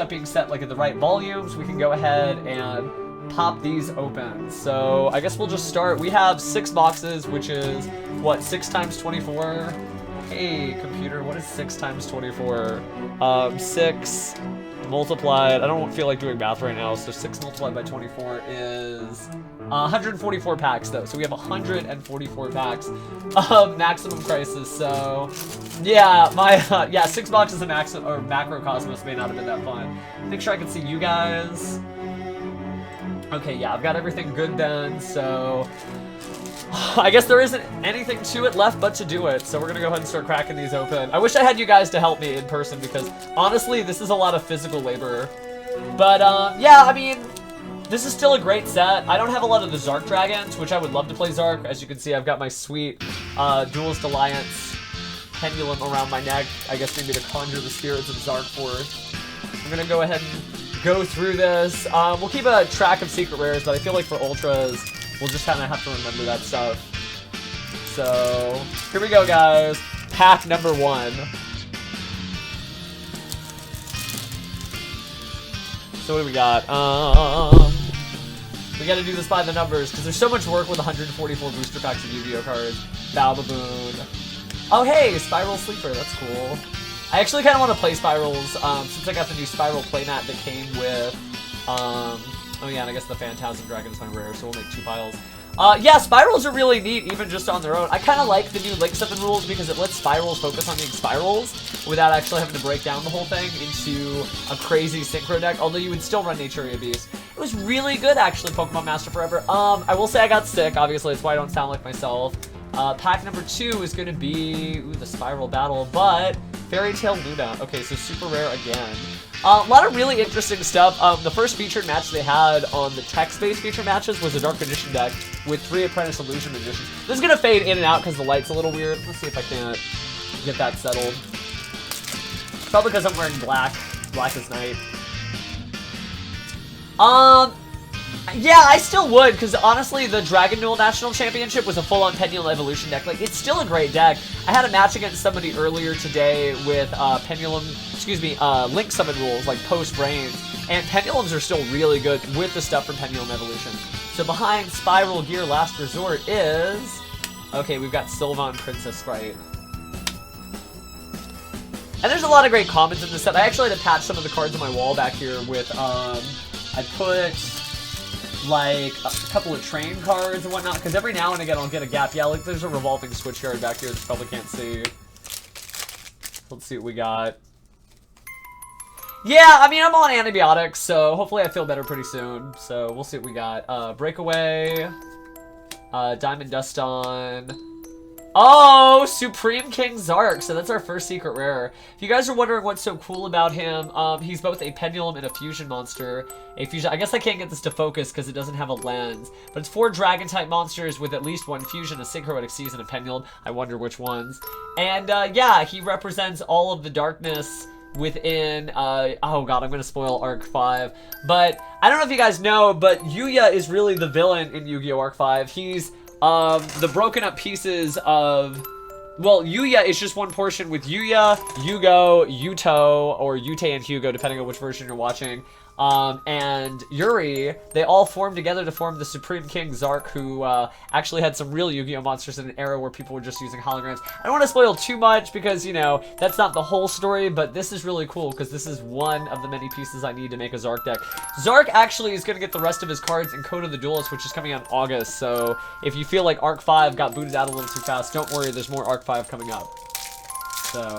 being set like at the right volumes, we can go ahead and pop these open. So I guess we'll just start. We have 6 boxes, which is what, 6 times 24? Hey computer, what is 6 times 24? 6 multiplied, I don't feel like doing math right now, so 6 multiplied by 24 is 144 packs though. So we have 144 packs of Maximum Crisis. So yeah, my yeah, 6 boxes of Macrocosmos may not have been that fun. Make sure I can see you guys. Okay, yeah, I've got everything good then, so I guess there isn't anything to it left but to do it, so we're gonna go ahead and start cracking these open. I wish I had you guys to help me in person, because honestly, this is a lot of physical labor. But yeah, I mean, this is still a great set. I don't have a lot of the Zark Dragons, which I would love to play Zark. As you can see, I've got my sweet Duelist Alliance pendulum around my neck, I guess maybe to conjure the spirits of Zark forth. I'm gonna go ahead and go through this. We'll keep a track of secret rares, but I feel like for ultras, we'll just kind of have to remember that stuff. So, here we go, guys. Pack number 1. So what do we got? We gotta do this by the numbers, because there's so much work with 144 booster packs of Yu-Gi-Oh cards. Bow Baboon. Oh hey, Spiral Sleeper, that's cool. I actually kind of want to play Spirals, since I got the new Spiral playmat that came with, oh yeah, and I guess the Phantasm Dragon is my rare, so we'll make 2 piles. Yeah, Spirals are really neat, even just on their own. I kind of like the new Link Summon rules because it lets Spirals focus on being Spirals without actually having to break down the whole thing into a crazy Synchro deck, although you would still run Naturia Beast. It was really good, actually, Pokemon Master Forever. I will say I got sick, obviously, that's why I don't sound like myself. Pack number 2 is going to be, ooh, the Spiral Battle, but Fairy Tail Luna. Okay, so super rare again. A lot of really interesting stuff. The first featured match they had on the text-based feature matches was a Dark Magician deck with 3 Apprentice Illusion Magicians. This is going to fade in and out because the light's a little weird. Let's see if I can't get that settled. Probably because I'm wearing black. Black as night. Yeah, I still would, because honestly, the Dragon Duel National Championship was a full-on Pendulum Evolution deck. Like, it's still a great deck. I had a match against somebody earlier today with Link Summon rules, like post-VRAINS, and Pendulums are still really good with the stuff from Pendulum Evolution. So behind Spiral Gear Last Resort is... Okay, we've got Sylvan Princess Sprite. And there's a lot of great commons in this set. I actually had to patch some of the cards on my wall back here with, I put like a couple of train cards and whatnot, because every now and again I'll get a gap. Yeah, like there's a revolving switch card back here that you probably can't see. Let's see what we got. Yeah, I mean, I'm on antibiotics, so hopefully I feel better pretty soon. So we'll see what we got. Breakaway, Diamond Dust On. Oh, Supreme King Zark. So that's our first secret rare. If you guys are wondering what's so cool about him, he's both a pendulum and a fusion monster. A fusion, I guess I can't get this to focus because it doesn't have a lens, but it's 4 dragon type monsters with at least 1 fusion, a synchrotic seas, and a pendulum. I wonder which ones. And yeah, he represents all of the darkness within, oh god, I'm gonna spoil Arc 5. But I don't know if you guys know, but Yuya is really the villain in Yu-Gi-Oh! Arc 5. He's the broken up pieces of, well, Yuya is just one portion with Yuya, Yugo, Yuto, or Yute and Hugo, depending on which version you're watching, and Yuri. They all form together to form the Supreme King Zark, who actually had some real Yu-Gi-Oh! Monsters in an era where people were just using holograms. I don't want to spoil too much because, you know, that's not the whole story, but this is really cool because this is one of the many pieces I need to make a Zark deck. Zark actually is going to get the rest of his cards in Code of the Duelist, which is coming out in August, so if you feel like Arc 5 got booted out a little too fast, don't worry, there's more Arc 5 coming up. So...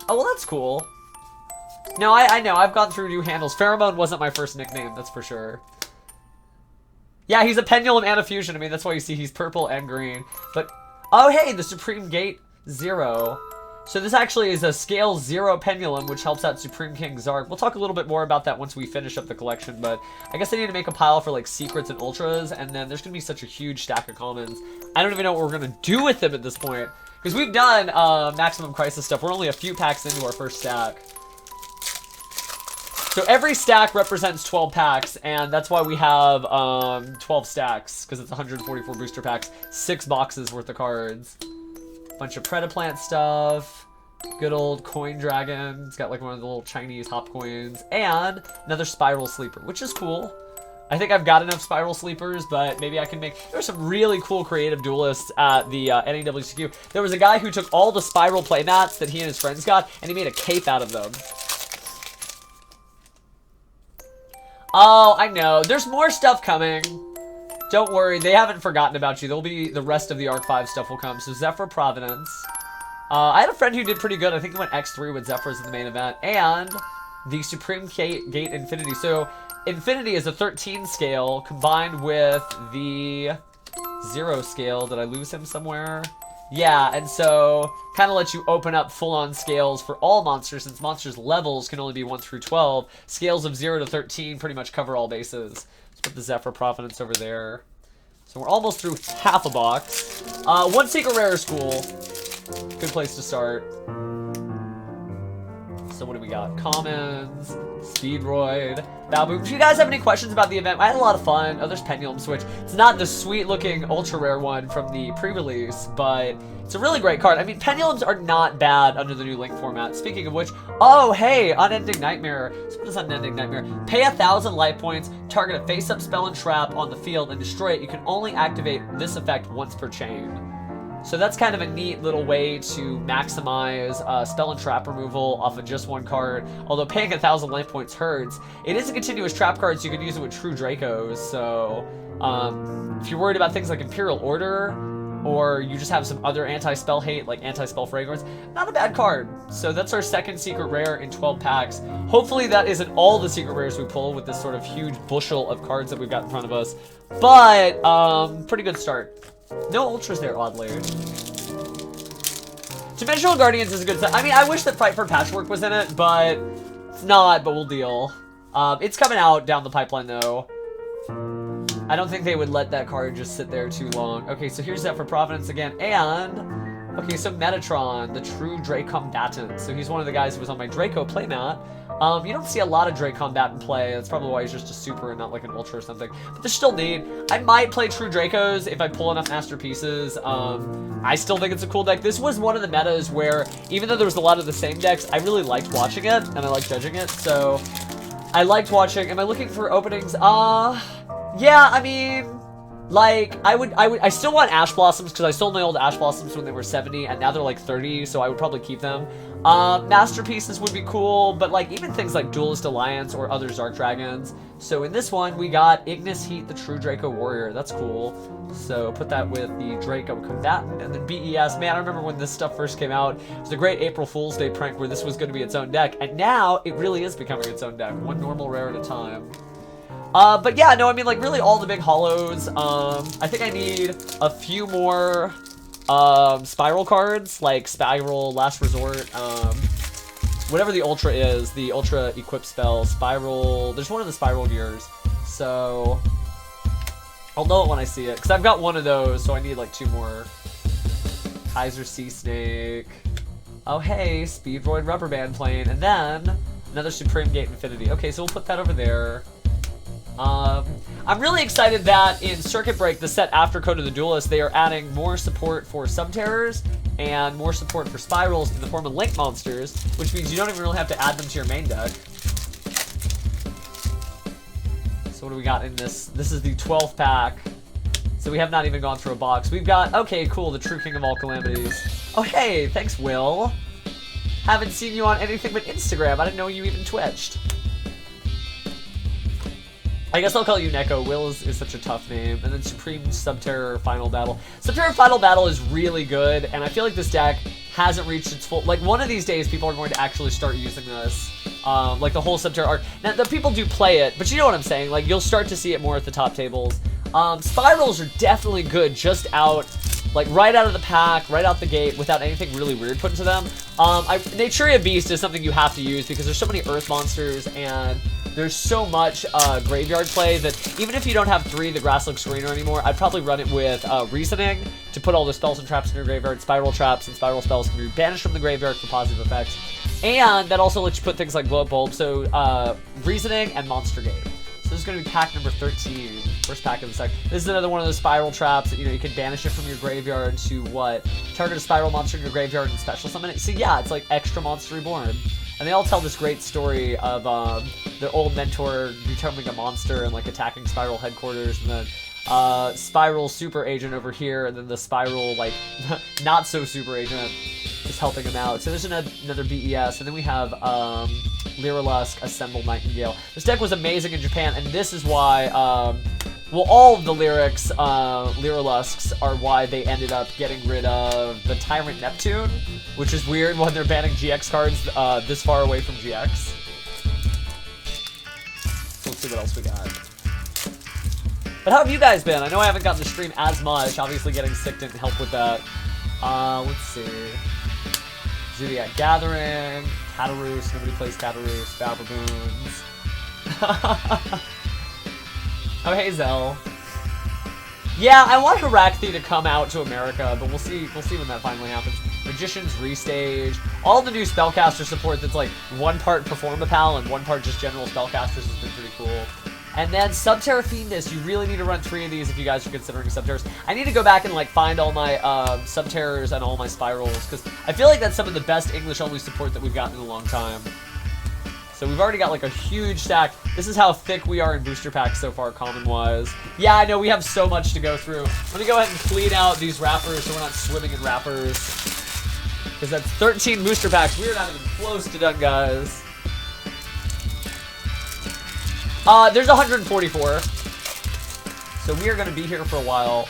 Oh, well, that's cool. No, I know, I've gone through new handles. Pheromone wasn't my first nickname, that's for sure. Yeah, he's a pendulum and a fusion. I mean, that's why you see he's purple and green. But, oh hey, the Supreme Gate 0. So this actually is a scale 0 pendulum, which helps out Supreme King Zark. We'll talk a little bit more about that once we finish up the collection, but I guess I need to make a pile for like secrets and ultras, and then there's gonna be such a huge stack of commons. I don't even know what we're gonna do with them at this point, because we've done Maximum Crisis stuff. We're only a few packs into our first stack. So every stack represents 12 packs, and that's why we have 12 stacks, because it's 144 booster packs, 6 boxes worth of cards. Bunch of Predaplant stuff. Good old coin dragon. It's got like one of the little Chinese hop coins. And another spiral sleeper, which is cool. I think I've got enough spiral sleepers, but maybe I can make... There's some really cool creative duelists at the NAWCQ. There was a guy who took all the spiral playmats that he and his friends got, and he made a cape out of them. Oh, I know. There's more stuff coming. Don't worry, they haven't forgotten about you. There'll be the rest of the Arc 5 stuff will come. So Zephyr Providence. I had a friend who did pretty good. I think he went X3 with Zephyrs in the main event. And the Supreme Gate Infinity. So Infinity is a 13 scale combined with the 0 scale. Did I lose him somewhere? Yeah, and so kind of lets you open up full-on scales for all monsters, since monsters' levels can only be 1 through 12. Scales of 0 to 13 pretty much cover all bases. Let's put the Zephyr Providence over there. So we're almost through half a box. One secret rare is cool. Good place to start. So what do we got? Commons, Speedroid, Baboom. Do you guys have any questions about the event? I had a lot of fun. Oh, there's Pendulum Switch. It's not the sweet-looking ultra-rare one from the pre-release, but it's a really great card. I mean, Pendulums are not bad under the new Link format. Speaking of which, oh, hey, Unending Nightmare. So what is Unending Nightmare? Pay 1,000 life points, target a face-up spell and trap on the field, and destroy it. You can only activate this effect once per chain. So that's kind of a neat little way to maximize spell and trap removal off of just one card. Although paying 1,000 life points hurts. It is a continuous trap card, so you can use it with True Dracos. So if you're worried about things like Imperial Order, or you just have some other anti-spell hate, like anti-spell fragrance, not a bad card. So that's our second secret rare in 12 packs. Hopefully that isn't all the secret rares we pull with this sort of huge bushel of cards that we've got in front of us. But pretty good start. No ultras there, oddly. Dimensional Guardians is a good set. I mean, I wish that Fight for Patchwork was in it, but it's not, but we'll deal. It's coming out down the pipeline, though. I don't think they would let that card just sit there too long. Okay, so here's that for Providence again, and... Okay, so Metatron, the true Drake Combatant. So he's one of the guys who was on my Draco playmat. You don't see a lot of Drake Combatant play. That's probably why he's just a super and not like an ultra or something. But they're still neat. I might play true Dracos if I pull enough masterpieces. I still think it's a cool deck. This was one of the metas where, even though there was a lot of the same decks, I really liked watching it, and I liked judging it. So, I liked watching. Am I looking for openings? Yeah, I mean... Like, I still want Ash Blossoms, because I sold my old Ash Blossoms when they were 70, and now they're like 30, so I would probably keep them. Masterpieces would be cool, but like, even things like Duelist Alliance or other Zark Dragons. So in this one, we got Ignis Heat, the true Draco Warrior. That's cool. So put that with the Draco Combatant, and then BES. Man, I remember when this stuff first came out. It was a great April Fool's Day prank where this was going to be its own deck, and now it really is becoming its own deck. One normal rare at a time. But yeah, no, I mean, like, really all the big holos. I think I need a few more, Spiral cards, like Spiral, Last Resort, whatever the Ultra is, the Ultra Equip spell, Spiral, there's one of the Spiral gears, so, I'll know it when I see it, because I've got one of those, so I need, like, 2 more. Kaiser Sea Snake, oh hey, Speedroid Rubber Band Plane, and then, another Supreme Gate Infinity. Okay, so we'll put that over there. I'm really excited that in Circuit Break, the set after Code of the Duelist, they are adding more support for Subterrors and more support for Spirals in the form of Link monsters, which means you don't even really have to add them to your main deck. So what do we got in this? This is the 12th pack. So we have not even gone through a box. We've got, okay, cool, the True King of All Calamities. Oh, hey, thanks, Will. Haven't seen you on anything but Instagram. I didn't know you even twitched. I guess I'll call you Neko. Will is such a tough name. And then Supreme Subterror Final Battle. Subterror Final Battle is really good, and I feel like this deck hasn't reached its full... Like, one of these days, people are going to actually start using this. Like, the whole Subterror arc. Now, the people do play it, but you know what I'm saying. Like, you'll start to see it more at the top tables. Spirals are definitely good just out... Like, right out of the pack, right out the gate, without anything really weird put into them. Naturia Beast is something you have to use because there's so many Earth monsters, and there's so much graveyard play that even if you don't have 3, the grass looks greener anymore, I'd probably run it with Reasoning to put all the spells and traps in your graveyard. Spiral traps and spiral spells can be banished from the graveyard for positive effects. And that also lets you put things like Blow Up Bulb, so Reasoning and Monster Gate. So this is going to be pack number 13. First pack of the set. This is another one of those spiral traps that, you know, you can banish it from your graveyard to what? Target a spiral monster in your graveyard and special summon it. So yeah, it's like extra Monster Reborn. And they all tell this great story of their old mentor becoming a monster and like attacking Spiral headquarters, and then Spiral super agent over here, and then the Spiral like not so super agent is helping him out. So there's another BES, and then we have Lyrilusk, Assemble Nightingale. This deck was amazing in Japan, and this is why well, all of the Lyrilusks are why they ended up getting rid of the Tyrant Neptune, which is weird when they're banning GX cards this far away from GX. So let's see what else we got. But how have you guys been? I know I haven't gotten to stream as much. Obviously getting sick didn't help with that. Let's see. Zodiac Gathering, Cataroost, nobody plays Cataroost, Bababoons. Oh, hey, Zell. Yeah, I want Herakthi to come out to America, but we'll see when that finally happens. Magician's Restage. All the new Spellcaster support that's like one part Performapal and one part just general Spellcasters has been pretty cool. And then Subterra Fiendus, you really need to run 3 of these if you guys are considering Subterrors. I need to go back and like find all my Subterrors and all my Spirals, because I feel like that's some of the best English-only support that we've gotten in a long time. So we've already got like a huge stack. This is how thick we are in booster packs so far, common-wise. Yeah, I know, we have so much to go through. I'm gonna go ahead and clean out these wrappers so we're not swimming in wrappers. Because that's 13 booster packs. We're not even close to done, guys. There's 144. So we are going to be here for a while.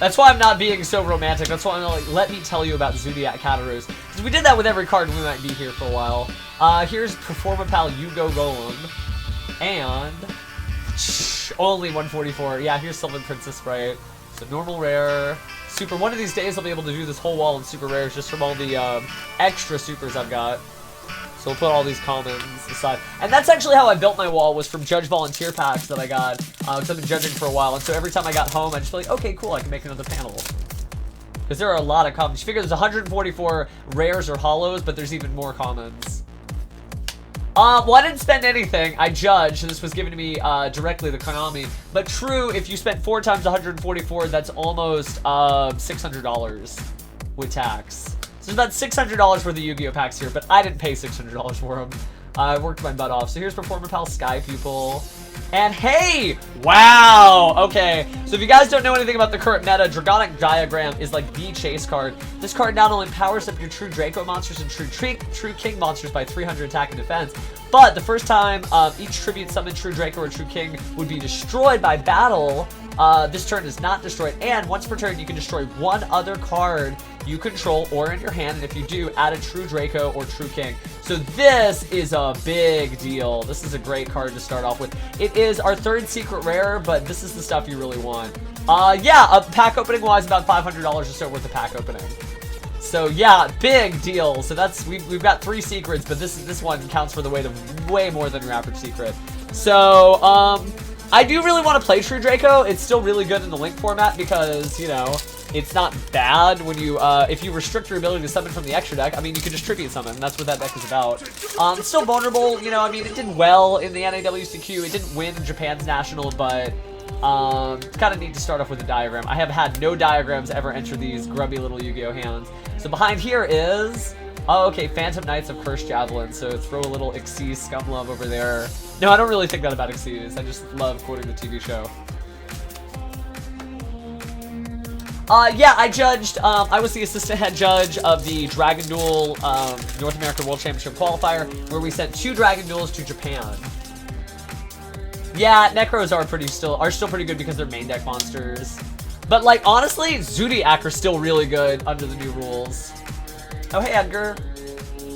That's why I'm not being so romantic. That's why I'm like, let me tell you about Zodiac Cataroost. Because we did that with every card and we might be here for a while. Here's Performapal Yugo Golem. And only 144. Yeah, here's Sylvan Princess Sprite. So normal rare. Super. One of these days I'll be able to do this whole wall in super rares just from all the extra supers I've got. So we'll put all these commons aside. And that's actually how I built my wall, was from Judge Volunteer packs that I got. Because I've been judging for a while. And so every time I got home, I just feel like, okay, cool, I can make another panel. Because there are a lot of commons. You figure there's 144 rares or hollows, but there's even more commons. Well, I didn't spend anything. I judged, and this was given to me directly, the Konami. But true, if you spent 4 times 144, that's almost $600 with tax. So there's about $600 worth of Yu-Gi-Oh! Packs here, but I didn't pay $600 for them. I worked my butt off. So here's Performapal Sky Pupil. And hey! Wow! Okay, so if you guys don't know anything about the current meta, Dragonic Diagram is like the chase card. This card not only powers up your true Draco monsters and true King monsters by 300 attack and defense, but the first time each tribute summoned true Draco or true King would be destroyed by battle, this turn is not destroyed. And once per turn, you can destroy one other card you control or in your hand, and if you do, add a true Draco or true King. So this is a big deal. This is a great card to start off with. It is our 3rd secret rare, but this is the stuff you really want. Yeah, pack opening wise, about $500 or so worth of pack opening. So yeah, big deal. So that's we've got 3 secrets, but this one counts for the weight of way more than your average secret. So I do really want to play True Draco. It's still really good in the Link format because, you know, it's not bad when you, if you restrict your ability to summon from the extra deck. I mean, you can just tribute summon. That's what that deck is about. It's still vulnerable, you know, I mean, it did well in the NAWCQ. It didn't win Japan's National, but it's kind of neat to start off with a diagram. I have had no diagrams ever enter these grubby little Yu-Gi-Oh! Hands. So behind here is, oh, okay, Phantom Knights of Cursed Javelin. So throw a little Xyz scum love over there. No, I don't really think that about Xyz. I just love quoting the TV show. Yeah, I judged, I was the assistant head judge of the Dragon Duel North American World Championship Qualifier, where we sent 2 Dragon Duels to Japan. Yeah, Necros are still pretty good because they're main deck monsters. But like, honestly, Zodiac are still really good under the new rules. Oh, hey, Edgar.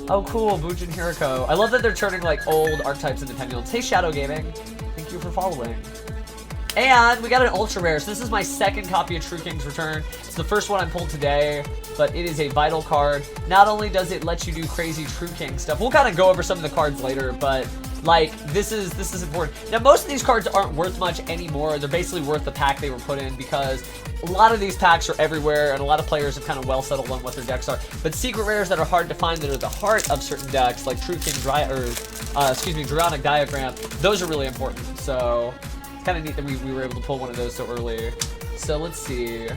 Oh, cool, Bujin Hiriko. I love that they're turning like old archetypes into pendulums. Hey, Shadow Gaming. Thank you for following. And we got an ultra rare. So this is my 2nd copy of True King's Return. It's the first one I pulled today, but it is a vital card. Not only does it let you do crazy True King stuff, we'll kind of go over some of the cards later, but Like, this is important. Now, most of these cards aren't worth much anymore. They're basically worth the pack they were put in because a lot of these packs are everywhere, and a lot of players have kind of well settled on what their decks are. But secret rares that are hard to find that are the heart of certain decks, like True King Dragonic Diagram, those are really important. So it's kind of neat that we were able to pull one of those so early. So let's see.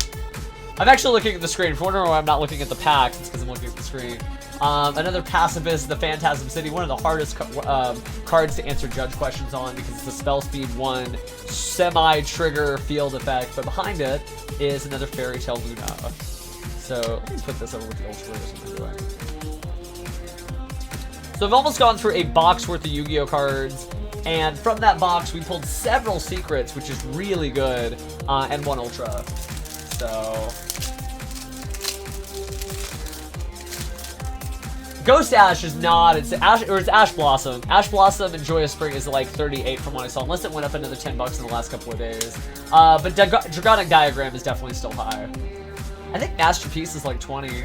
I'm actually looking at the screen. If you're wondering why I'm not looking at the packs, it's because I'm looking at the screen. Another Pacifist, the Phantasm City, one of the hardest cards to answer judge questions on because it's a spell speed 1 semi-trigger field effect, but behind it is another Fairy Tale Luna. So let me put this over with the Ultra Rares. So I've almost gone through a box worth of Yu-Gi-Oh cards, and from that box we pulled several secrets, which is really good, and 1 Ultra. So Ghost Ash is not, it's Ash Blossom. Ash Blossom and Joyous Spring is like 38 from what I saw, unless it went up another $10 in the last couple of days. But Dragonic Diagram is definitely still high. I think Masterpiece is like 20.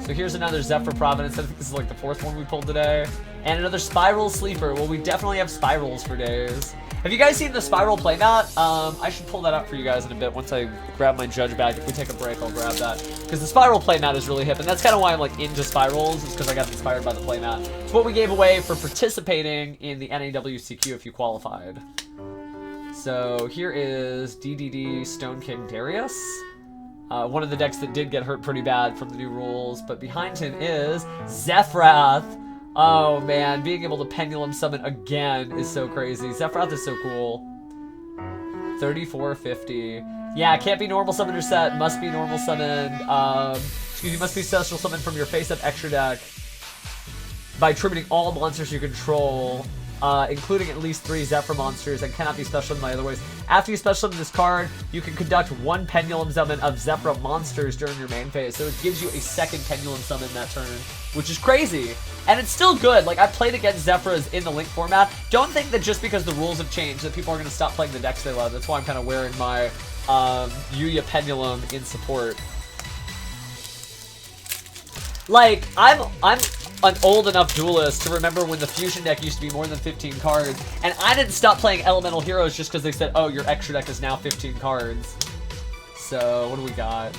So here's another Zephyr Providence. I think this is like the 4th one we pulled today. And another Spiral Sleeper. Well, we definitely have Spirals for days. Have you guys seen the Spiral playmat? I should pull that up for you guys in a bit once I grab my judge bag. If we take a break, I'll grab that. Because the Spiral playmat is really hip, and that's kind of why I'm like into Spirals, is because I got inspired by the playmat. It's what we gave away for participating in the NAWCQ if you qualified. So here is DDD Stone King Darius. One of the decks that did get hurt pretty bad from the new rules, but behind him is Zephyrath. Oh man, being able to Pendulum Summon again is so crazy. Zephyrath is so cool. 3450. Yeah, can't be normal summoner set, must be normal summoned. Excuse me, must be special summoned from your face-up extra deck by tributing all monsters you control, including at least 3 Zephyr monsters, and cannot be special summoned by other ways. After you special summon this card, you can conduct 1 Pendulum Summon of Zephyr monsters during your main phase, so it gives you a 2nd Pendulum Summon that turn, which is crazy. And it's still good. Like, I've played against Zephyrs in the Link format. Don't think that just because the rules have changed that people are going to stop playing the decks they love. That's why I'm kind of wearing my Yuya Pendulum in support. Like, I'm an old enough duelist to remember when the Fusion deck used to be more than 15 cards, and I didn't stop playing Elemental Heroes just because they said, oh, your extra deck is now 15 cards. So, what do we got?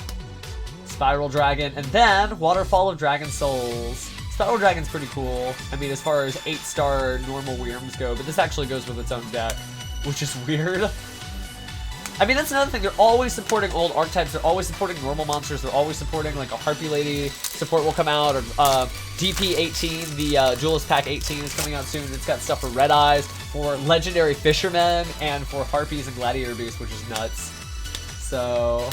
Spiral Dragon, and then Waterfall of Dragon Souls. Spiral Dragon's pretty cool. I mean, as far as 8-star normal Wyrms go, but this actually goes with its own deck, which is weird. I mean, that's another thing. They're always supporting old archetypes. They're always supporting normal monsters. They're always supporting, like, a Harpy Lady support will come out, or DP18, the Duelist Pack 18 is coming out soon. It's got stuff for Red Eyes, for Legendary Fishermen, and for Harpies and Gladiator Beasts, which is nuts. So,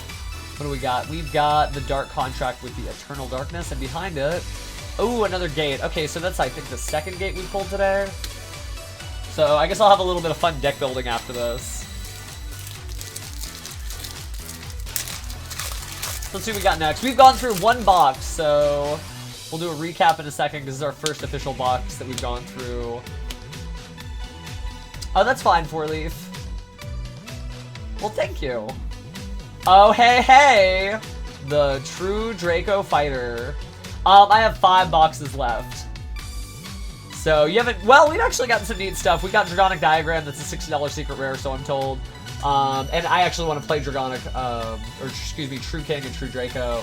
what do we got? We've got the Dark Contract with the Eternal Darkness, and behind it, oh, another gate. Okay, so that's, I think, the 2nd gate we pulled today. So I guess I'll have a little bit of fun deck building after this. Let's see what we got next. We've gone through 1 box, so we'll do a recap in a second because this is our first official box that we've gone through. Oh, that's fine, 4-leaf. Well, thank you. Oh, hey, hey! The True Draco Fighter. I have 5 boxes left. So, you haven't... Well, we've actually gotten some neat stuff. We got Dragonic Diagram, that's a $60 secret rare, so I'm told. And I actually want to play Dragonic, or excuse me, True King and True Draco.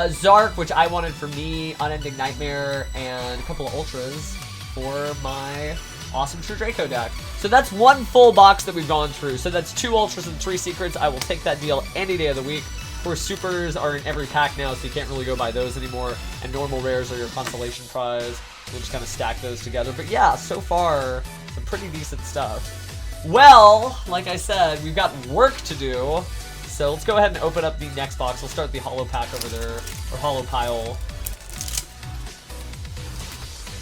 Zark, which I wanted for me, Unending Nightmare, and a couple of Ultras for my awesome True Draco deck. So that's 1 full box that we've gone through. So that's 2 Ultras and 3 Secrets. I will take that deal any day of the week. Of course, Supers are in every pack now, so you can't really go buy those anymore. And normal rares are your consolation prize. We'll just kind of stack those together. But yeah, so far, some pretty decent stuff. Well, like I said, we've got work to do. So let's go ahead and open up the next box. We'll start the holo pack over there, or holo pile.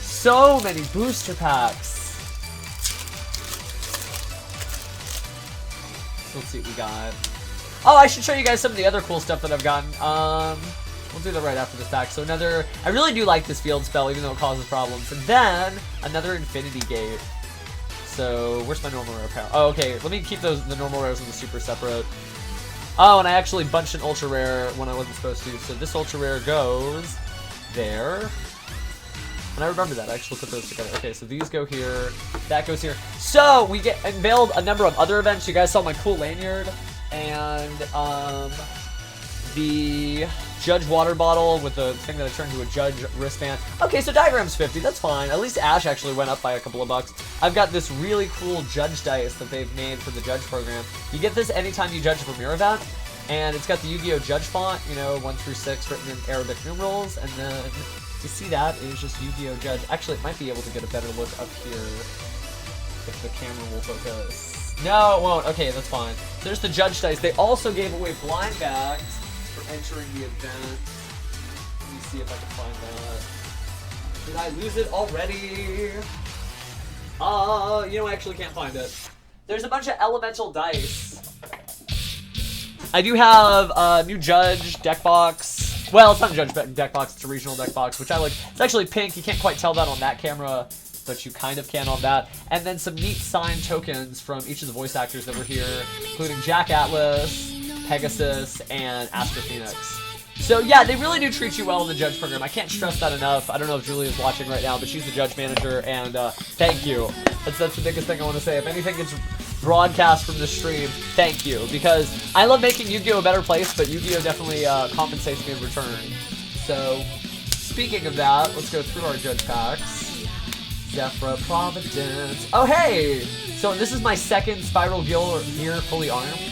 So many booster packs. So let's see what we got. Oh, I should show you guys some of the other cool stuff that I've gotten. We'll do that right after this pack. So another, I really do like this field spell, even though it causes problems. And then another Infinity Gate. So where's my normal rare power? Oh, okay. Let me keep the normal rares and the super separate. Oh, and I actually bunched an ultra rare when I wasn't supposed to. So this ultra rare goes there. And I remember that. I actually put those together. Okay, so these go here. That goes here. So, we get unveiled a number of other events. You guys saw my cool lanyard. And, the Judge water bottle with the thing that I turned into a Judge wristband. Okay, so Diagram's 50. That's fine. At least Ash actually went up by a couple of bucks. I've got this really cool Judge dice that they've made for the Judge program. You get this anytime you judge a Premier event. And it's got the Yu-Gi-Oh! Judge font, you know, 1 through 6 written in Arabic numerals. And then to see that is just Yu-Gi-Oh! Judge. Actually, it might be able to get a better look up here if the camera will focus. No, it won't. Okay, that's fine. There's the Judge dice. They also gave away blind bags for entering the event. Let me see if I can find that. Did I lose it already? You know, I actually can't find it. There's a bunch of elemental dice. I do have a new Judge deck box. Well, it's not a Judge deck box, it's a regional deck box, which I like. It's actually pink. You can't quite tell that on that camera, but you kind of can on that. And then some neat signed tokens from each of the voice actors that were here, including Jack Atlas, Pegasus, and Astro Phoenix. So yeah, they really do treat you well in the Judge program. I can't stress that enough. I don't know if Julia's watching right now, but she's the Judge manager, and thank you. That's the biggest thing I want to say. If anything gets broadcast from the stream, thank you, because I love making Yu-Gi-Oh! A better place, but Yu-Gi-Oh! Definitely compensates me in return. So, speaking of that, let's go through our Judge packs. Zephyr, Providence. Oh, hey! So this is my second Spiral Gear fully armed.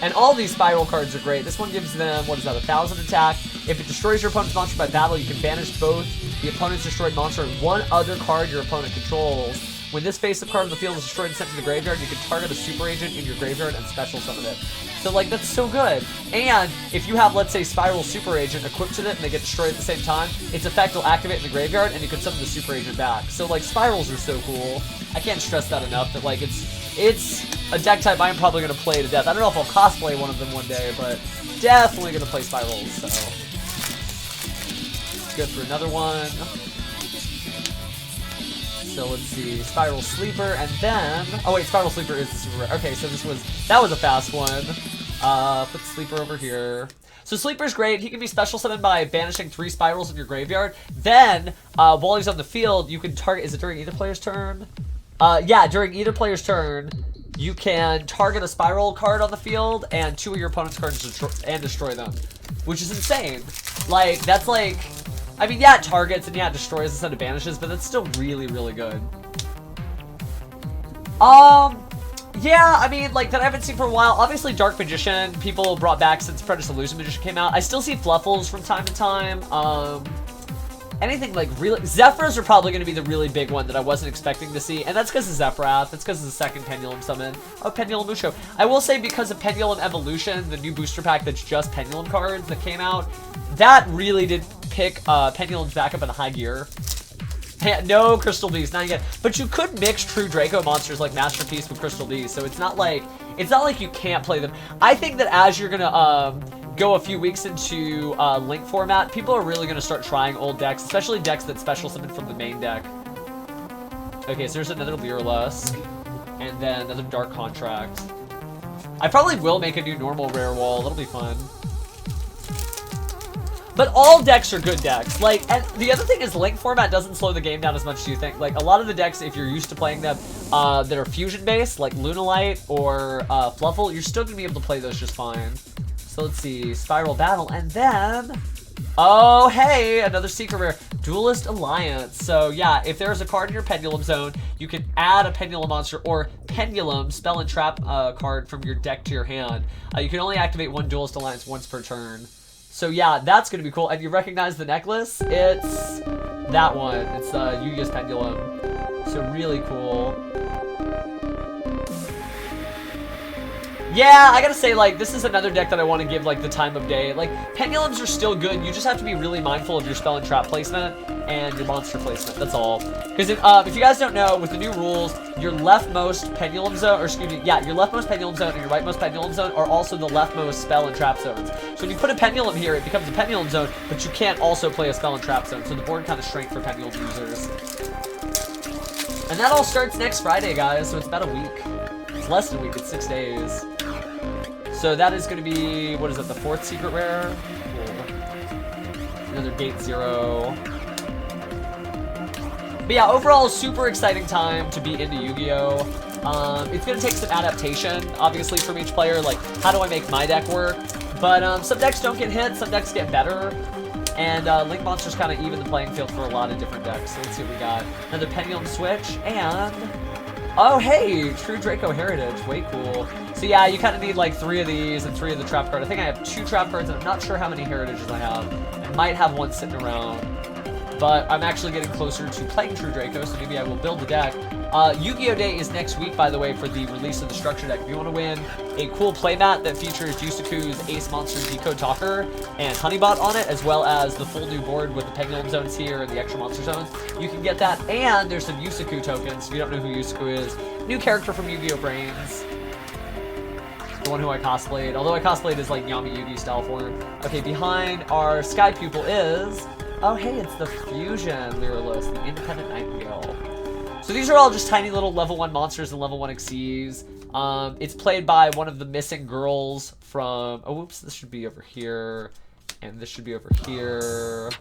And all these Spiral cards are great. This one gives them, what is that, 1,000 attack. If it destroys your opponent's monster by battle, you can banish both the opponent's destroyed monster and one other card your opponent controls. When this face-up card of the field is destroyed and sent to the graveyard, you can target a super agent in your graveyard and special summon it. So, like, that's so good. And if you have, let's say, Spiral Super Agent equipped to it and they get destroyed at the same time, its effect will activate in the graveyard and you can summon the Super Agent back. So, like, Spirals are so cool. I can't stress that enough, that, like, it's a deck type I am probably going to play to death. I don't know if I'll cosplay one of them one day, but definitely going to play Spirals, so. Let's go through another one. So let's see, Spiral Sleeper, and then, oh wait, Spiral Sleeper is the super rare. Okay, so that was a fast one. Put Sleeper over here. So Sleeper's great. He can be special summoned by banishing 3 spirals in your graveyard. Then, while he's on the field, you can target, is it during either player's turn? Yeah, during either player's turn, you can target a spiral card on the field and 2 of your opponent's cards destroy them. Which is insane. Like, that's like, I mean, yeah, it targets and yeah, it destroys instead of banishes, but that's still really, really good. Yeah, I mean, like, that I haven't seen for a while. Obviously, Dark Magician, people brought back since Predator Illusion Magician came out. I still see Fluffles from time to time. Anything like really... Zephyrs are probably going to be the really big one that I wasn't expecting to see, and that's because of Zephyrath. That's because of the second Pendulum summon. Oh, Pendulum Musho. I will say because of Pendulum Evolution, the new booster pack that's just Pendulum cards that came out, that really did pick Pendulums back up in a high gear. Yeah, no Crystal Beast, not yet. But you could mix true Draco monsters like Masterpiece with Crystal Beast, so it's not like you can't play them. I think that as you're gonna go a few weeks into Link format, people are really gonna start trying old decks, especially decks that special summon from the main deck. Okay, so there's another Lyrilusk, and then another Dark Contract. I probably will make a new normal rare wall. That'll be fun. But all decks are good decks. Like, and the other thing is Link format doesn't slow the game down as much as you think. Like, a lot of the decks, if you're used to playing them, that are fusion-based, like Lunalite or Fluffle, you're still gonna be able to play those just fine. So let's see, Spiral Battle, and then, oh hey, another secret rare, Duelist Alliance. So yeah, if there's a card in your Pendulum zone, you can add a Pendulum monster or Pendulum spell and trap card from your deck to your hand. You can only activate one Duelist Alliance once per turn. So yeah, that's gonna be cool. And you recognize the necklace? It's that one. It's Yu-Gi-Oh's Pendulum. So really cool. Yeah, I gotta say, like, this is another deck that I want to give, like, the time of day. Like, Pendulums are still good. You just have to be really mindful of your spell and trap placement and your monster placement. That's all. Because if you guys don't know, with the new rules, your leftmost Pendulum zone, or excuse me, yeah, your leftmost Pendulum zone and your rightmost Pendulum zone are also the leftmost spell and trap zones. So when you put a Pendulum here, it becomes a Pendulum zone, but you can't also play a spell and trap zone. So the board kind of shrank for Pendulum users. And that all starts next Friday, guys, so it's about a week. It's less than a week, it's 6 days. So that is going to be, what is it, the 4th secret rare? Cool. Another Gate 0. But yeah, overall, super exciting time to be into Yu-Gi-Oh! It's going to take some adaptation, obviously, from each player. Like, how do I make my deck work? But some decks don't get hit, some decks get better. And Link Monsters kind of even the playing field for a lot of different decks. So let's see what we got. Another Pendulum Switch, and... oh, hey! True Draco Heritage. Way cool. So yeah, you kind of need like 3 of these and 3 of the trap card. I think I have 2 trap cards, and I'm not sure how many Heritages I have. I might have 1 sitting around. But I'm actually getting closer to playing True Draco, so maybe I will build the deck. Yu-Gi-Oh! Day is next week, by the way, for the release of the structure deck. If you want to win a cool playmat that features Yusaku's Ace Monsters Decode Talker and Honeybot on it, as well as the full new board with the Pendulum Zones here and the extra monster zones, you can get that. And there's some Yusaku tokens. If you don't know who Yusaku is, new character from Yu-Gi-Oh! Brains. The one who I cosplayed, although I cosplayed as like Yami Yugi style form. Okay, behind our Sky Pupil is... oh, hey, it's the Fusion Lyralist, the Independent Nightingale. So these are all just tiny little level 1 monsters and level 1 Xyz. It's played by one of the missing girls from... oh, whoops, this should be over here. And this should be over here.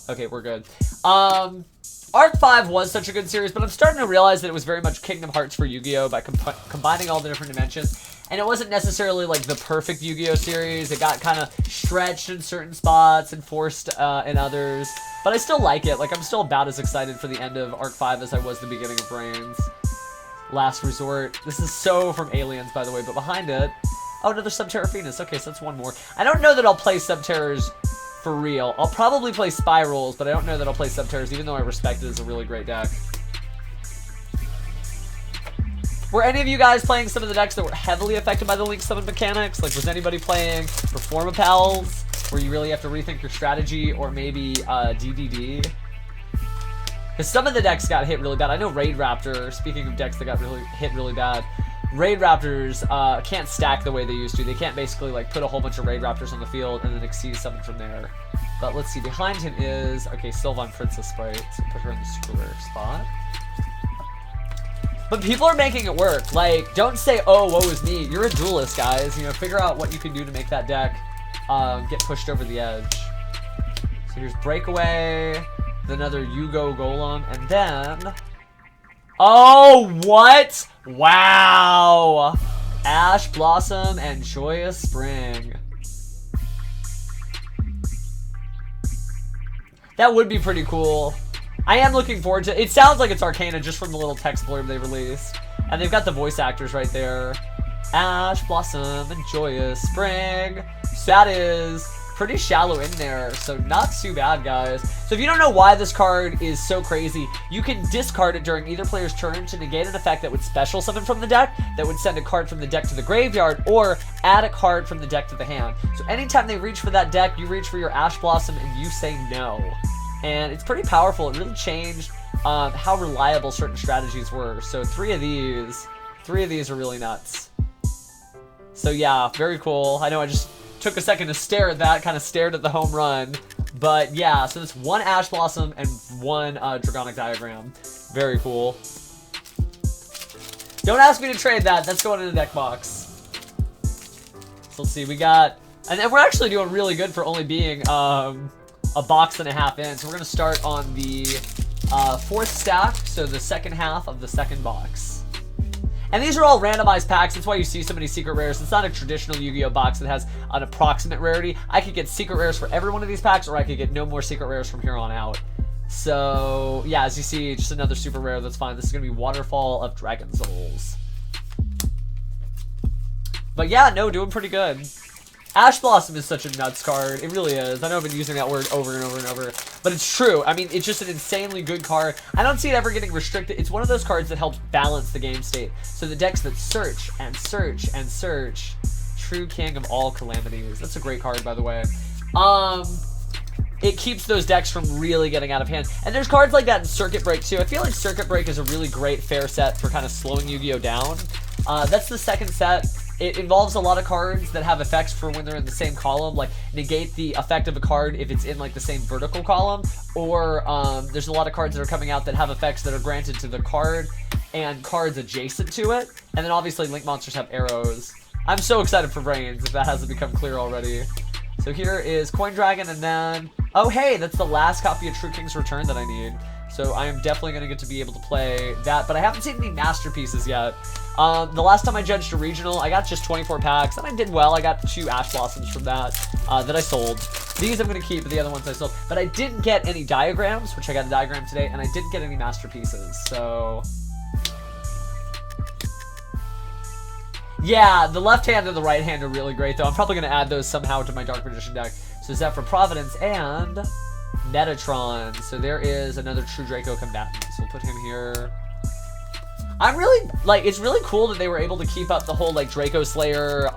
Okay, we're good. Arc 5 was such a good series, but I'm starting to realize that it was very much Kingdom Hearts for Yu-Gi-Oh! By combining all the different dimensions. And it wasn't necessarily like the perfect Yu-Gi-Oh! Series. It got kind of stretched in certain spots and forced in others. But I still like it. Like, I'm still about as excited for the end of Arc 5 as I was the beginning of VRAINS. Last Resort. This is so from Aliens, by the way, but behind it... oh, another Subterra Phoenix. Okay, so that's 1 more. I don't know that I'll play Subterras for real. I'll probably play Spirals, but I don't know that I'll play Subterras, even though I respect it as a really great deck. Were any of you guys playing some of the decks that were heavily affected by the Link Summon mechanics? Like, was anybody playing Performapals, where you really have to rethink your strategy, or maybe DDD? Because some of the decks got hit really bad. I know Raid Raptor, speaking of decks that got hit really bad, Raid Raptors can't stack the way they used to. They can't basically like put a whole bunch of Raid Raptors on the field and then exceed something from there. But let's see, behind him is, okay, Sylvan Princess Sprite. So put her in the super rare spot. But people are making it work. Like, don't say, oh, woe is me. You're a duelist, guys. You know, figure out what you can do to make that deck get pushed over the edge. So here's Breakaway, then another Yugo Golem, and then... oh, what? Wow! Ash Blossom and Joyous Spring. That would be pretty cool. I am looking forward to it. It sounds like it's Arcana just from the little text blurb they released. And they've got the voice actors right there. Ash Blossom and Joyous Spring. So that is pretty shallow in there, so not too bad, guys. So if you don't know why this card is so crazy, you can discard it during either player's turn to negate an effect that would special summon from the deck, that would send a card from the deck to the graveyard, or add a card from the deck to the hand. So anytime they reach for that deck, you reach for your Ash Blossom and you say no. And it's pretty powerful. It really changed how reliable certain strategies were. So 3 of these are really nuts. So yeah, very cool. I know I just took a second to stare at that, kind of stared at the home run. But yeah, so it's 1 Ash Blossom and 1 Dragonic Diagram. Very cool. Don't ask me to trade that. That's going in the deck box. So let's see, we got... and we're actually doing really good for only being a box and a half in. So we're going to start on the 4th stack, so the second half of the 2nd box. And these are all randomized packs. That's why you see so many secret rares. It's not a traditional Yu-Gi-Oh! Box that has an approximate rarity. I could get secret rares for every one of these packs, or I could get no more secret rares from here on out. So, yeah, as you see, just another super rare. That's fine. This is going to be Waterfall of Dragon Souls. But yeah, no, doing pretty good. Ash Blossom is such a nuts card. It really is. I know I've been using that word over and over and over, but it's true. I mean, it's just an insanely good card. I don't see it ever getting restricted. It's one of those cards that helps balance the game state. So the decks that search and search and search, true king of all calamities. That's a great card, by the way. It keeps those decks from really getting out of hand. And there's cards like that in Circuit Break, too. I feel like Circuit Break is a really great fair set for kind of slowing Yu-Gi-Oh! Down. That's the 2nd set. It involves a lot of cards that have effects for when they're in the same column, like negate the effect of a card if it's in like the same vertical column, or there's a lot of cards that are coming out that have effects that are granted to the card and cards adjacent to it. And then obviously Link Monsters have arrows. I'm so excited for VRAINS, if that hasn't become clear already. So here is Coin Dragon, and then, oh hey, that's the last copy of True King's Return that I need. So I am definitely going to get to be able to play that. But I haven't seen any masterpieces yet. The last time I judged a regional, I got just 24 packs, and I did well. I got 2 Ash Blossoms from that that I sold. These I'm going to keep, but the other ones I sold. But I didn't get any diagrams, which I got a diagram today, and I didn't get any masterpieces. So yeah, the left hand and the right hand are really great, though. I'm probably going to add those somehow to my Dark Magician deck. So Zephyr Providence and Metatron. So there is another True Draco combatant. So we'll put him here. I'm really, like, it's really cool that they were able to keep up the whole, like, Draco Slayer,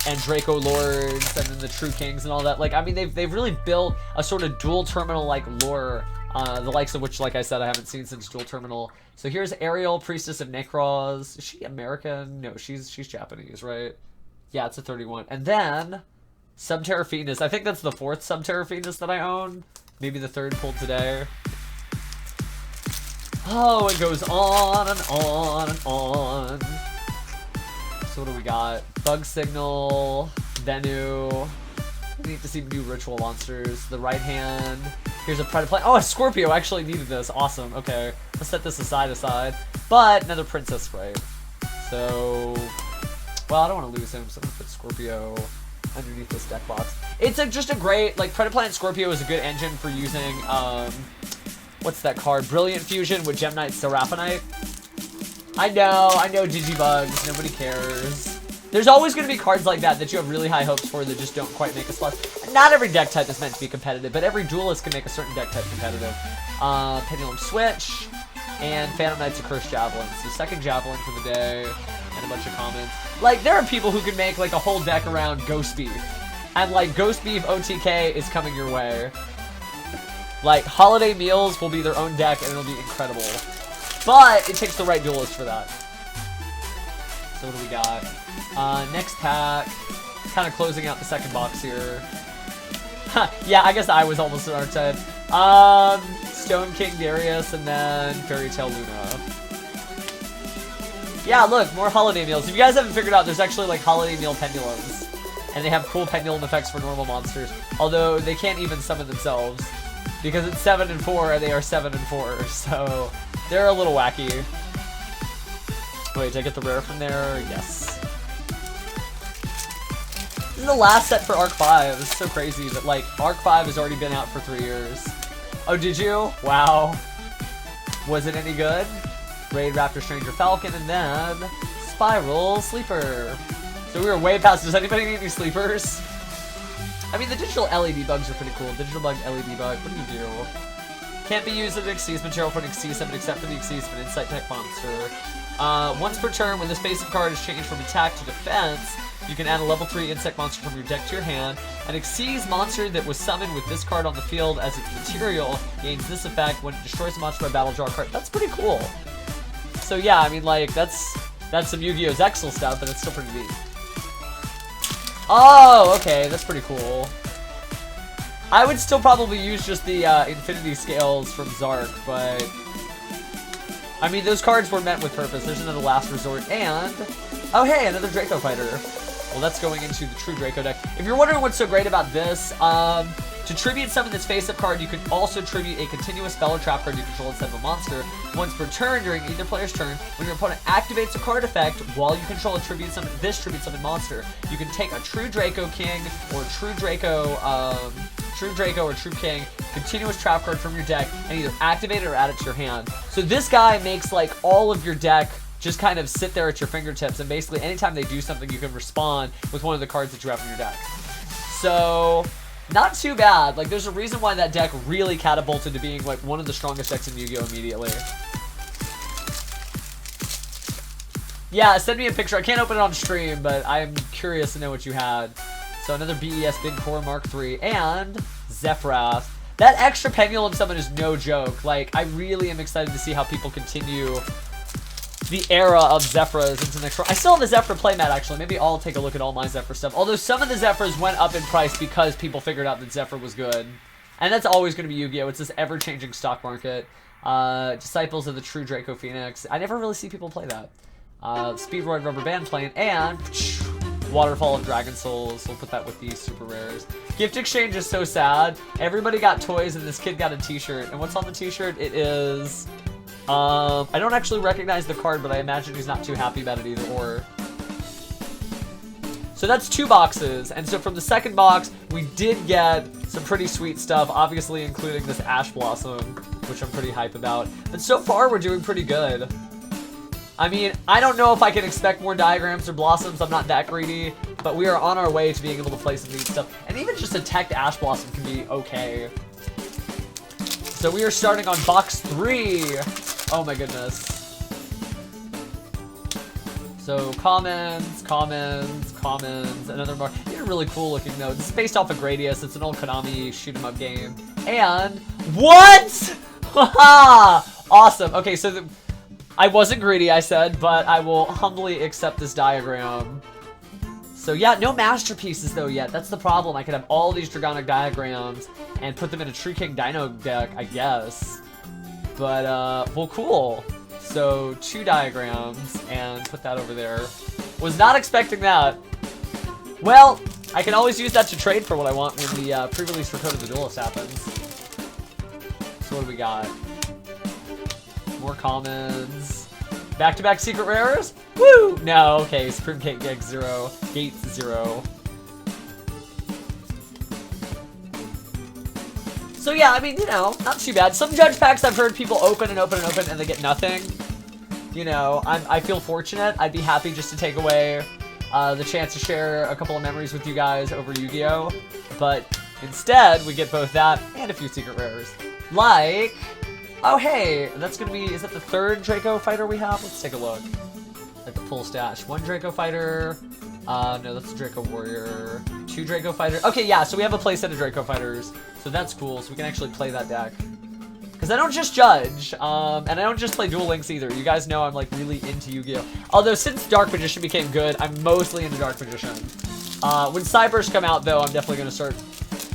and Draco Lords, and then the True Kings and all that. Like, I mean, they've really built a sort of dual terminal, like, lore, the likes of which, like I said, I haven't seen since dual terminal. So here's Ariel, Priestess of Necros. Is she American? No, she's Japanese, right? Yeah, it's a 31. And then Subterra Phoenix. I think that's the 4th Subterra Phoenix that I own. Maybe the 3rd pulled today. Oh, it goes on and on and on. So what do we got? Bug Signal, Venu. I need to see new ritual monsters. The right hand. Here's a Predaplan. Oh, a Scorpio actually needed this. Awesome. Okay, let's set this aside. But another Princess Sprite. So, well, I don't want to lose him, so I'm gonna put Scorpio underneath this deck box. It's just a great, like, Predaplan Scorpio is a good engine for using, what's that card? Brilliant Fusion with Gemknight Seraphinite. I know, Digibugs. Nobody cares. There's always going to be cards like that you have really high hopes for that just don't quite make a splash. Not every deck type is meant to be competitive, but every duelist can make a certain deck type competitive. Pendulum Switch and Phantom Knight's a Cursed Javelin. So second Javelin for the day and a bunch of comments. Like, there are people who can make, like, a whole deck around Ghost Beef. And, like, Ghost Beef OTK is coming your way. Like, Holiday Meals will be their own deck, and it'll be incredible. But it takes the right duelist for that. So what do we got? Next pack. Kind of closing out the second box here. Yeah, I guess I was almost an archetype. Stone King Darius, and then Fairy Tale Luna. Yeah, look, more Holiday Meals. If you guys haven't figured out, there's actually, like, Holiday Meal Pendulums. And they have cool pendulum effects for normal monsters. Although, they can't even summon themselves. Because it's 7 and 4, and they are 7 and 4, so they're a little wacky. Wait, did I get the rare from there? Yes. This is the last set for Arc 5. It's so crazy that, like, Arc 5 has already been out for 3 years. Oh, did you? Wow. Was it any good? Raid Raptor Stranger Falcon, and then Spiral Sleeper. So we were way past. Does anybody need any sleepers? I mean, the digital LED bugs are pretty cool. Digital bug, LED bug, what do you do? Can't be used as an Xyz material for an Xyz summon except for the Xyz of an Insight type monster. Once per turn, when this face-up card is changed from attack to defense, you can add a level 3 insect monster from your deck to your hand. An Xyz monster that was summoned with this card on the field as its material gains this effect when it destroys a monster by battle, draw a card. That's pretty cool. So yeah, I mean, like, that's some Yu-Gi-Oh! Zexal stuff, but it's still pretty neat. Oh, okay, that's pretty cool. I would still probably use just the Infinity Scales from Zark, but I mean, those cards were meant with purpose. There's another Last Resort, and oh hey, another Draco Fighter. Well, that's going into the True Draco deck. If you're wondering what's so great about this, to tribute summon this face-up card, you can also tribute a continuous spell or trap card you control instead of a monster. Once per turn during either player's turn, when your opponent activates a card effect while you control a tribute summon monster, you can take a True Draco King or True Draco or True King continuous trap card from your deck and either activate it or add it to your hand. So this guy makes, like, all of your deck just kind of sit there at your fingertips, and basically anytime they do something, you can respond with one of the cards that you have in your deck. So not too bad. Like, there's a reason why that deck really catapulted to being, like, one of the strongest decks in Yu-Gi-Oh! Immediately. Yeah, send me a picture. I can't open it on stream, but I'm curious to know what you had. So another BES Big Core Mark III and Zephyrath. That extra pendulum summon is no joke. Like, I really am excited to see how people continue the era of Zephyrs into the next round. I still have the Zephyr playmat, actually. Maybe I'll take a look at all my Zephyr stuff. Although some of the Zephyrs went up in price because people figured out that Zephyr was good. And that's always going to be Yu-Gi-Oh! It's this ever-changing stock market. Disciples of the True Draco Phoenix. I never really see people play that. Speedroid Rubber Band playing, and Waterfall of Dragon Souls. We'll put that with these super rares. Gift exchange is so sad. Everybody got toys and this kid got a t-shirt. And what's on the t-shirt? It is... I don't actually recognize the card, but I imagine he's not too happy about it either or. So that's 2 boxes. And so from the second box, we did get some pretty sweet stuff, obviously including this Ash Blossom, which I'm pretty hype about. But so far, we're doing pretty good. I mean, I don't know if I can expect more diagrams or blossoms. I'm not that greedy, but we are on our way to being able to play some neat stuff. And even just a teched Ash Blossom can be okay. So we are starting on box 3. Oh my goodness. So commons, another mark. These are really cool looking though. This is based off of Gradius. It's an old Konami shoot 'em up game. And what? Haha! Awesome. Okay, so I wasn't greedy, I said, but I will humbly accept this diagram. So yeah, no masterpieces though yet. That's the problem. I could have all these Dragonic diagrams and put them in a Tree King Dino deck, I guess. But, well, cool. So, 2 diagrams, and put that over there. Was not expecting that. Well, I can always use that to trade for what I want when the pre-release for Code of the Duelist happens. So what do we got? More commons. Back-to-back secret rares? Woo! No, okay, Supreme King Gig 0. Gates 0. So yeah, I mean, you know, not too bad. Some judge packs I've heard people open and open and open and they get nothing. You know, I feel fortunate. I'd be happy just to take away the chance to share a couple of memories with you guys over Yu-Gi-Oh! But instead, we get both that and a few secret rares. Like, oh hey, that's gonna be, is that the 3rd Draco fighter we have? Let's take a look at the full stash. 1 Draco fighter. No, that's a Draco Warrior. 2 Draco Fighters. Okay, yeah, so we have a playset of Draco Fighters. So that's cool, so we can actually play that deck. Because I don't just judge, and I don't just play Duel Links either. You guys know I'm, like, really into Yu-Gi-Oh! Although, since Dark Magician became good, I'm mostly into Dark Magician. When Cyburst come out, though, I'm definitely going to start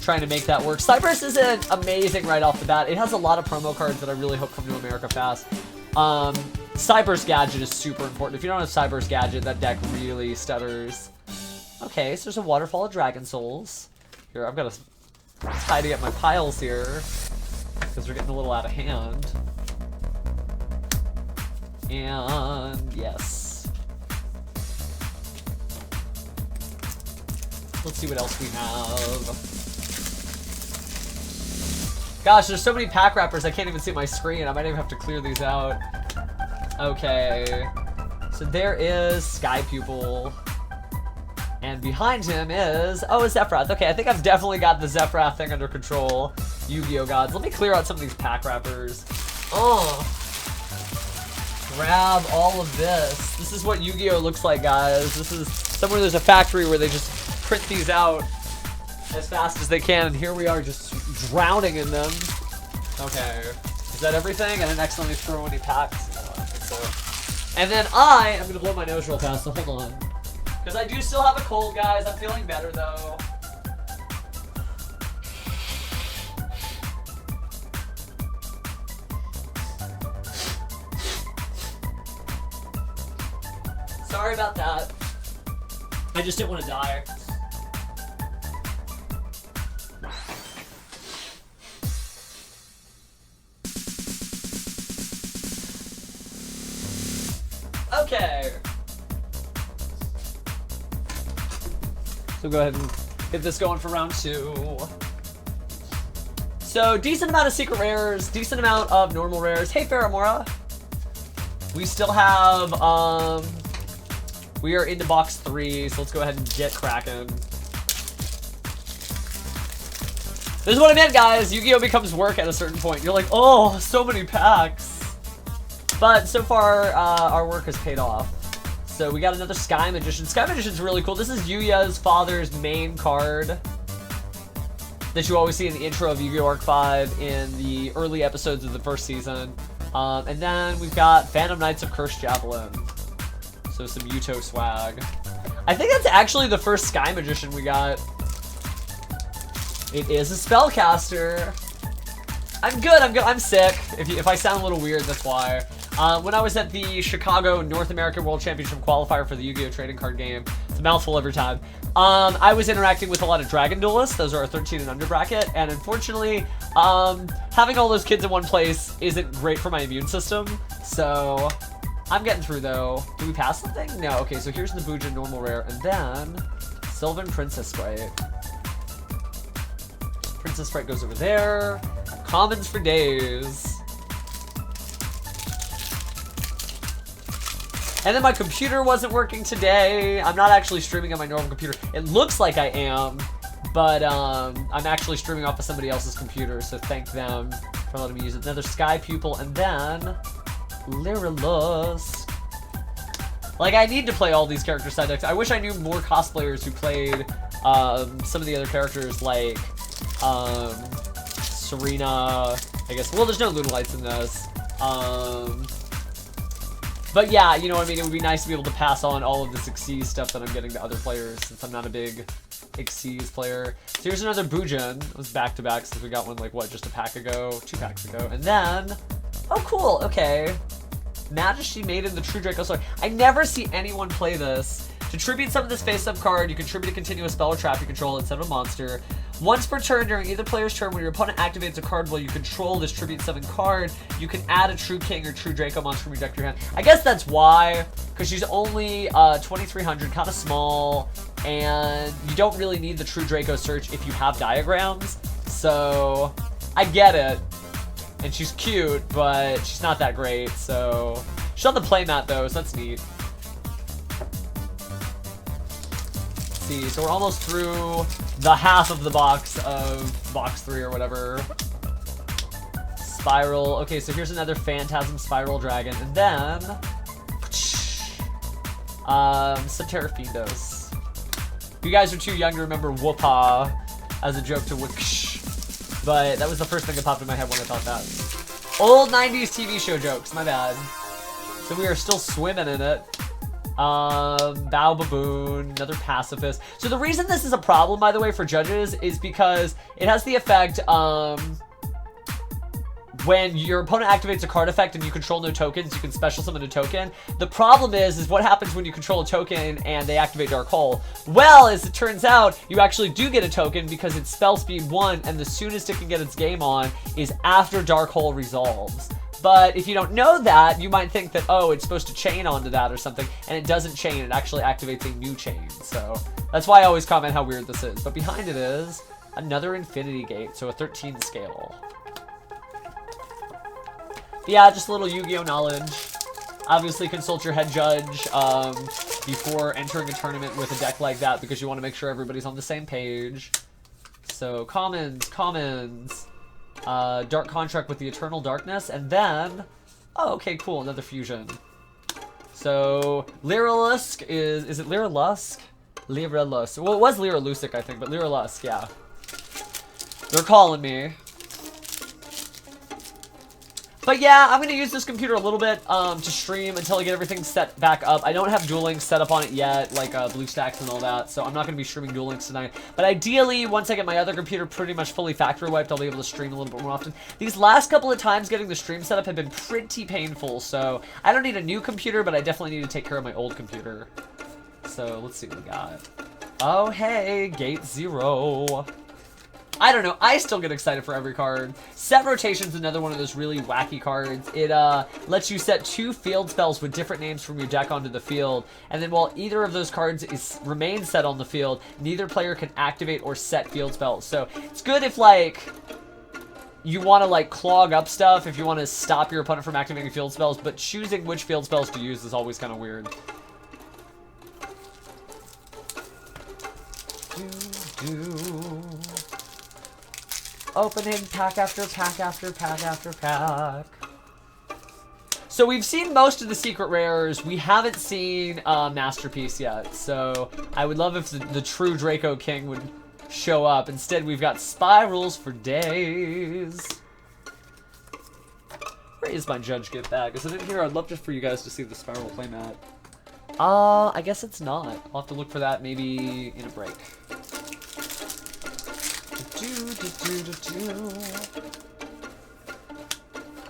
trying to make that work. Cyburst isn't amazing right off the bat. It has a lot of promo cards that I really hope come to America fast. Cyburst Gadget is super important. If you don't have Cyburst Gadget, that deck really stutters. Okay, so there's a Waterfall of Dragon Souls. Here, I've got to tidy up my piles here, because they're getting a little out of hand. And, yes. Let's see what else we have. Gosh, there's so many pack wrappers, I can't even see my screen. I might even have to clear these out. Okay. So there is Sky Pupil. And behind him is, oh, a Zephyrath. Okay, I think I've definitely got the Zephyrath thing under control. Yu-Gi-Oh! Gods. Let me clear out some of these pack wrappers. Oh. Grab all of this. This is what Yu-Gi-Oh! Looks like, guys. This is somewhere there's a factory where they just print these out as fast as they can. And here we are just drowning in them. Okay. Is that everything? I didn't accidentally throw any packs. No, I don't think so. And then I am going to blow my nose real fast, so hold on. Because I do still have a cold, guys. I'm feeling better, though. Sorry about that. I just didn't want to die. Okay. So go ahead and get this going for round 2. So decent amount of secret rares, decent amount of normal rares. Hey Faramora. We still have we are into box 3, so let's go ahead and get cracking. This is what I meant, guys. Yu-Gi-Oh! Becomes work at a certain point. You're like, oh, so many packs. But so far, our work has paid off. So we got another Sky Magician. Sky Magician's really cool. This is Yuya's father's main card that you always see in the intro of Yu-Gi-Oh! Arc 5 in the early episodes of the first season. And then we've got Phantom Knights of Cursed Javelin. So some Yuto swag. I think that's actually the first Sky Magician we got. It is a spellcaster. I'm good. I'm sick. If I sound a little weird, that's why. When I was at the Chicago North American World Championship Qualifier for the Yu-Gi-Oh! Trading card game, it's a mouthful every time, I was interacting with a lot of Dragon Duelists. Those are our 13 and under bracket, and unfortunately, having all those kids in one place isn't great for my immune system, so I'm getting through, though. Do we pass something? No. Okay, so here's Nabooja, normal rare, and then Sylvan Princess Sprite. Princess Sprite goes over there. Commons for days. And then my computer wasn't working today. I'm not actually streaming on my normal computer. It looks like I am, but I'm actually streaming off of somebody else's computer, so thank them for letting me use it. Another Sky Pupil, and then Lyrilusk. Like, I need to play all these character side decks. I wish I knew more cosplayers who played some of the other characters, like Serena, I guess. Well, there's no Lunalights in this. But yeah, you know what I mean? It would be nice to be able to pass on all of this Xyz stuff that I'm getting to other players, since I'm not a big Xyz player. So here's another Bujin. It was back-to-back since we got one, like, what, just a pack ago? 2 packs ago. And then, oh, cool, okay. Majesty Maiden, the True Draco Sword. I never see anyone play this. To tribute some of this face-up card, you can tribute a continuous spell or trap you control instead of a monster. Once per turn during either player's turn, when your opponent activates a card while you control this tribute summon card, you can add a True King or True Draco monster from your deck to your hand. I guess that's why, because she's only 2,300, kind of small, and you don't really need the True Draco search if you have diagrams. So I get it, and she's cute, but she's not that great. So she's on the playmat though, so that's neat. See, so we're almost through the half of the box of box 3 or whatever. Spiral. Okay, so here's another Phantasm Spiral Dragon, and then Subterra Fiendos. You guys are too young to remember Whoopah as a joke to Whoopsh, but that was the first thing that popped in my head when I thought that. Old 90s TV show jokes, my bad. So we are still swimming in it. Bow Baboon, another pacifist. So the reason this is a problem, by the way, for judges is because it has the effect, when your opponent activates a card effect and you control no tokens, you can special summon a token. The problem is what happens when you control a token and they activate Dark Hole? Well, as it turns out, you actually do get a token because it's spell speed 1, and the soonest it can get its game on is after Dark Hole resolves. But if you don't know that, you might think that, oh, it's supposed to chain onto that or something, and it doesn't chain. It actually activates a new chain. So that's why I always comment how weird this is. But behind it is another Infinity Gate, so a 13 scale. Yeah, just a little Yu-Gi-Oh knowledge. Obviously, consult your head judge before entering a tournament with a deck like that, because you want to make sure everybody's on the same page. So, commons. Dark Contract with the Eternal Darkness, and then, oh, okay, cool, another fusion. So, Lyrilusk is it Lyrilusk? Lyrilusk. Well, it was Lyrilusic, I think, but Lyrilusk, yeah. They're calling me. But yeah, I'm going to use this computer a little bit to stream until I get everything set back up. I don't have Duel Links set up on it yet, like BlueStacks and all that, so I'm not going to be streaming Duel Links tonight. But ideally, once I get my other computer pretty much fully factory wiped, I'll be able to stream a little bit more often. These last couple of times getting the stream set up have been pretty painful, so I don't need a new computer, but I definitely need to take care of my old computer. So let's see what we got. Oh, hey, Gate 0. I don't know, I still get excited for every card. Set Rotation's another one of those really wacky cards. It lets you set 2 field spells with different names from your deck onto the field, and then while either of those cards remains set on the field, neither player can activate or set field spells. So it's good if, like, you want to, like, clog up stuff, if you want to stop your opponent from activating field spells, but choosing which field spells to use is always kind of weird. Opening pack after pack after pack after pack. So we've seen most of the secret rares. We haven't seen Masterpiece yet. So I would love if the true Draco King would show up. Instead, we've got Spirals for days. Where is my judge gift bag? Is it in here? I'd love just for you guys to see the Spiral playmat. I guess it's not. I'll have to look for that maybe in a break.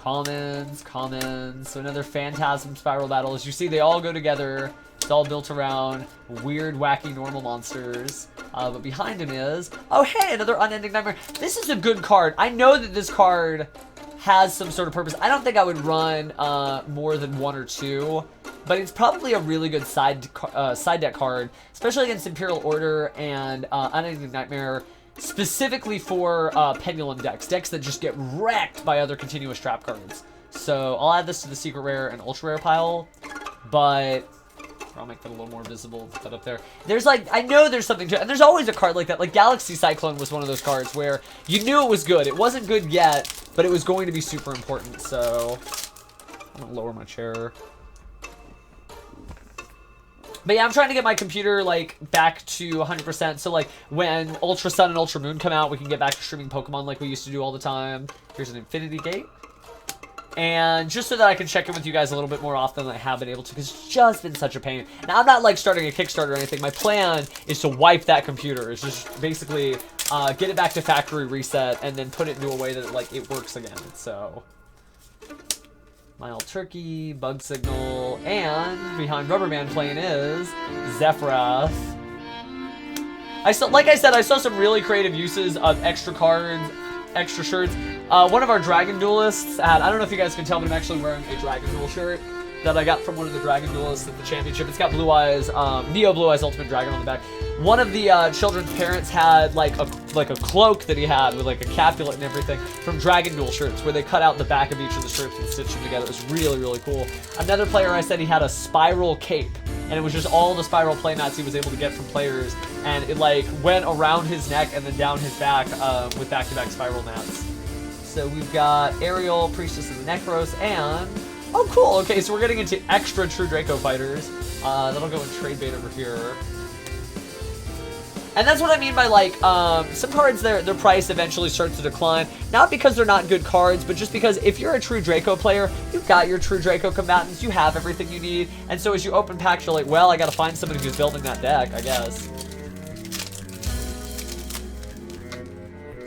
Commons. So another Phantasm Spiral Battle. As you see, they all go together. It's all built around weird, wacky, normal monsters. But behind him is... Oh, hey, another Unending Nightmare. This is a good card. I know that this card has some sort of purpose. I don't think I would run more than 1 or 2. But it's probably a really good side deck card, especially against Imperial Order and Unending Nightmare, specifically for Pendulum decks that just get wrecked by other continuous trap cards. So I'll add this to the secret rare and ultra rare pile, but I'll make that a little more visible, put that up there. There's like, I know there's something to it, and there's always a card like that. Like Galaxy Cyclone was one of those cards where you knew it was good. It wasn't good yet, but it was going to be super important. So I'm gonna lower my chair. But yeah, I'm trying to get my computer, like, back to 100%. So, like, when Ultra Sun and Ultra Moon come out, we can get back to streaming Pokemon like we used to do all the time. Here's an Infinity Gate. And just so that I can check in with you guys a little bit more often than I have been able to, because it's just been such a pain. Now, I'm not, like, starting a Kickstarter or anything. My plan is to wipe that computer. It's just basically get it back to factory reset and then put it into a way that, like, it works again. So... Mild Turkey, Bug Signal, and behind Rubber Band Plane is Zephyrath. Like I said, I saw some really creative uses of extra cards, extra shirts. One of our Dragon Duelists had, I don't know if you guys can tell, but I'm actually wearing a Dragon Duel shirt that I got from one of the Dragon Duelists at the championship. It's got Blue Eyes, Neo Blue Eyes Ultimate Dragon on the back. One of the children's parents had like a cloak that he had with like a capulet and everything from Dragon Duel shirts, where they cut out the back of each of the shirts and stitched them together. It was really, really cool. Another player, I said he had a spiral cape, and it was just all the spiral playmats he was able to get from players, and it like went around his neck and then down his back with back-to-back spiral mats. So we've got Ariel, Priestess of the Necros, and... Oh, cool. Okay, so we're getting into extra True Draco fighters. That'll go in trade bait over here. And that's what I mean by, like, some cards, their price eventually starts to decline. Not because they're not good cards, but just because if you're a True Draco player, you've got your True Draco combatants, you have everything you need. And so as you open packs, you're like, well, I gotta find somebody who's building that deck, I guess.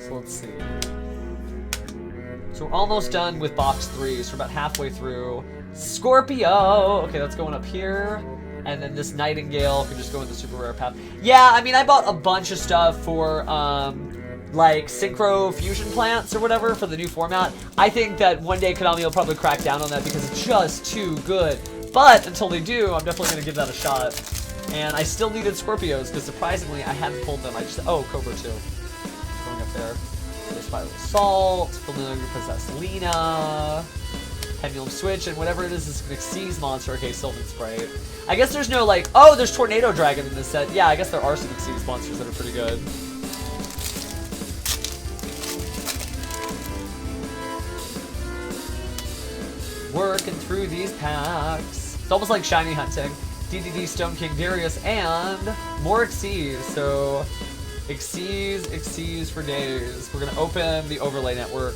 So let's see. So we're almost done with box 3, so we're about halfway through. Scorpio! Okay, that's going up here. And then this Nightingale could just go in the super rare path. Yeah, I mean, I bought a bunch of stuff for, like, Synchro Fusion Plants or whatever for the new format. I think that one day Konami will probably crack down on that because it's just too good. But until they do, I'm definitely going to give that a shot. And I still needed Scorpios because surprisingly, I hadn't pulled them. Oh, Cobra too. Going up there. There's Spiral Assault, Familiar Possessed Lena, Pendulum Switch, and whatever it is an Xyz monster. Okay, Sylvan Sprite. I guess there's no, like, oh, there's Tornado Dragon in this set. Yeah, I guess there are some Xyz monsters that are pretty good. Working through these packs. It's almost like shiny hunting. DDD, Stone King, Darius, and more Xyz. So, Xyz for days. We're gonna open the Overlay Network.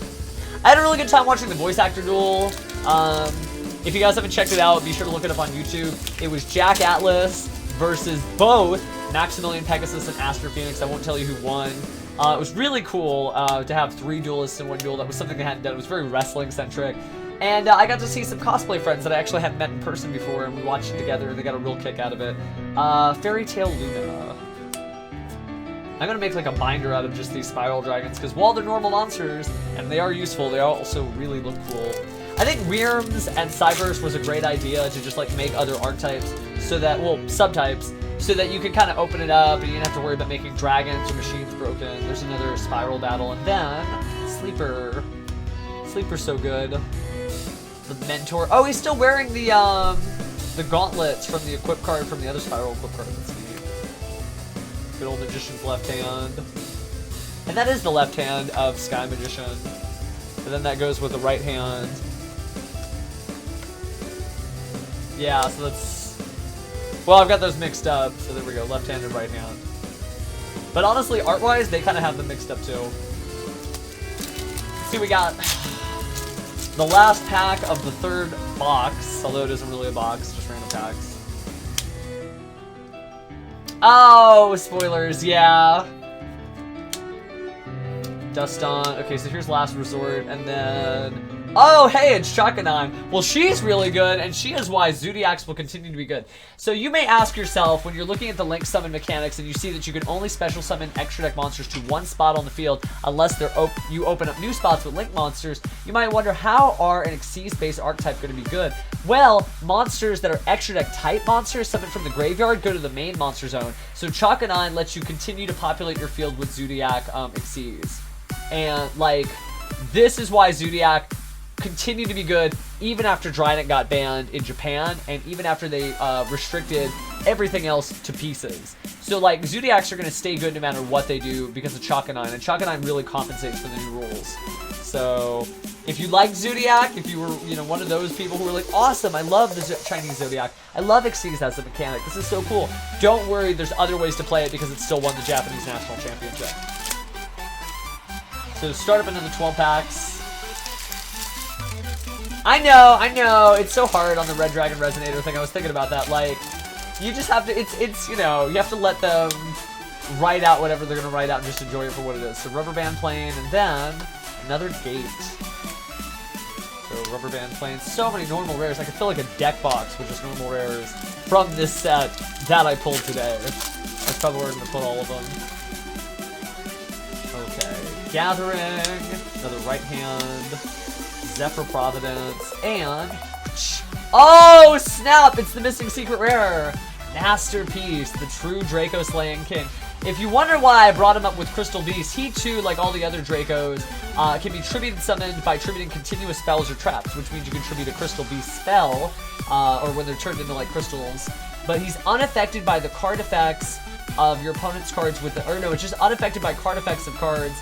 I had a really good time watching the voice actor duel. If you guys haven't checked it out, be sure to look it up on YouTube. It was Jack Atlas versus both Maximilian Pegasus and Astro Phoenix. I won't tell you who won. It was really cool to have 3 duelists in one duel. That was something they hadn't done. It was very wrestling-centric. And I got to see some cosplay friends that I actually hadn't met in person before, and we watched it together, and they got a real kick out of it. Fairy Tail Luna. I'm going to make like a binder out of just these Spiral Dragons, because while they're normal monsters, and they are useful, they also really look cool. I think Wyrms and Cyberse was a great idea to just like make other archetypes, so that, well, subtypes, so that you could kind of open it up, and you didn't have to worry about making dragons or machines broken. There's another Spiral battle, and then Sleeper. Sleeper's so good. The Mentor. Oh, he's still wearing the gauntlets from the equip card from the other Spiral equip card. That's neat. Good old Magician's left hand. And that is the left hand of Sky Magician. And then that goes with the right hand. Yeah, so that's... Well, I've got those mixed up. So there we go, left hand and right hand. But honestly, art-wise, they kind of have them mixed up too. Let's see, we got the last pack of the 3rd box. Although it isn't really a box, just random packs. Oh, spoilers, yeah. Dust on. Okay, so here's Last Resort, and then Oh, hey, it's Chakanine. Well, she's really good, and she is why Zodiacs will continue to be good. So you may ask yourself, when you're looking at the link summon mechanics and you see that you can only special summon extra deck monsters to one spot on the field unless you open up new spots with link monsters, you might wonder, how are an Xyz-based archetype going to be good? Well, monsters that are extra deck type monsters summoned from the graveyard go to the main monster zone. So Chakanine lets you continue to populate your field with Zodiac Xyz. And, like, this is why Zodiac continue to be good even after Drynect got banned in Japan and even after they restricted everything else to pieces. So like Zodiacs are going to stay good no matter what they do because of Chakanine, and Chakanine really compensates for the new rules. So if you like Zodiac, if you were one of those people who were like, awesome, I love the Chinese Zodiac, I love Xyz as a mechanic, this is so cool, don't worry, there's other ways to play it because it still won the Japanese National Championship. So start up into the 12 packs. I know, it's so hard on the Red Dragon Resonator thing. I was thinking about that. Like, you just have to, you have to let them write out whatever they're going to write out and just enjoy it for what it is. So Rubber Band Plane, and then another gate. So Rubber Band Plane, so many normal rares. I could fill like a deck box with just normal rares from this set that I pulled today. That's probably where I'm going to put all of them. Okay, Gathering, another right hand. Zephyr Providence, and oh snap! It's the missing secret rare, Masterpiece, the true Draco Slaying King. If you wonder why I brought him up with Crystal Beast, he too, like all the other Dracos, can be tribute summoned by tributing continuous spells or traps, which means you can tribute a Crystal Beast spell, or when they're turned into like crystals. But he's unaffected by the card effects of your opponent's cards with it's just unaffected by card effects of cards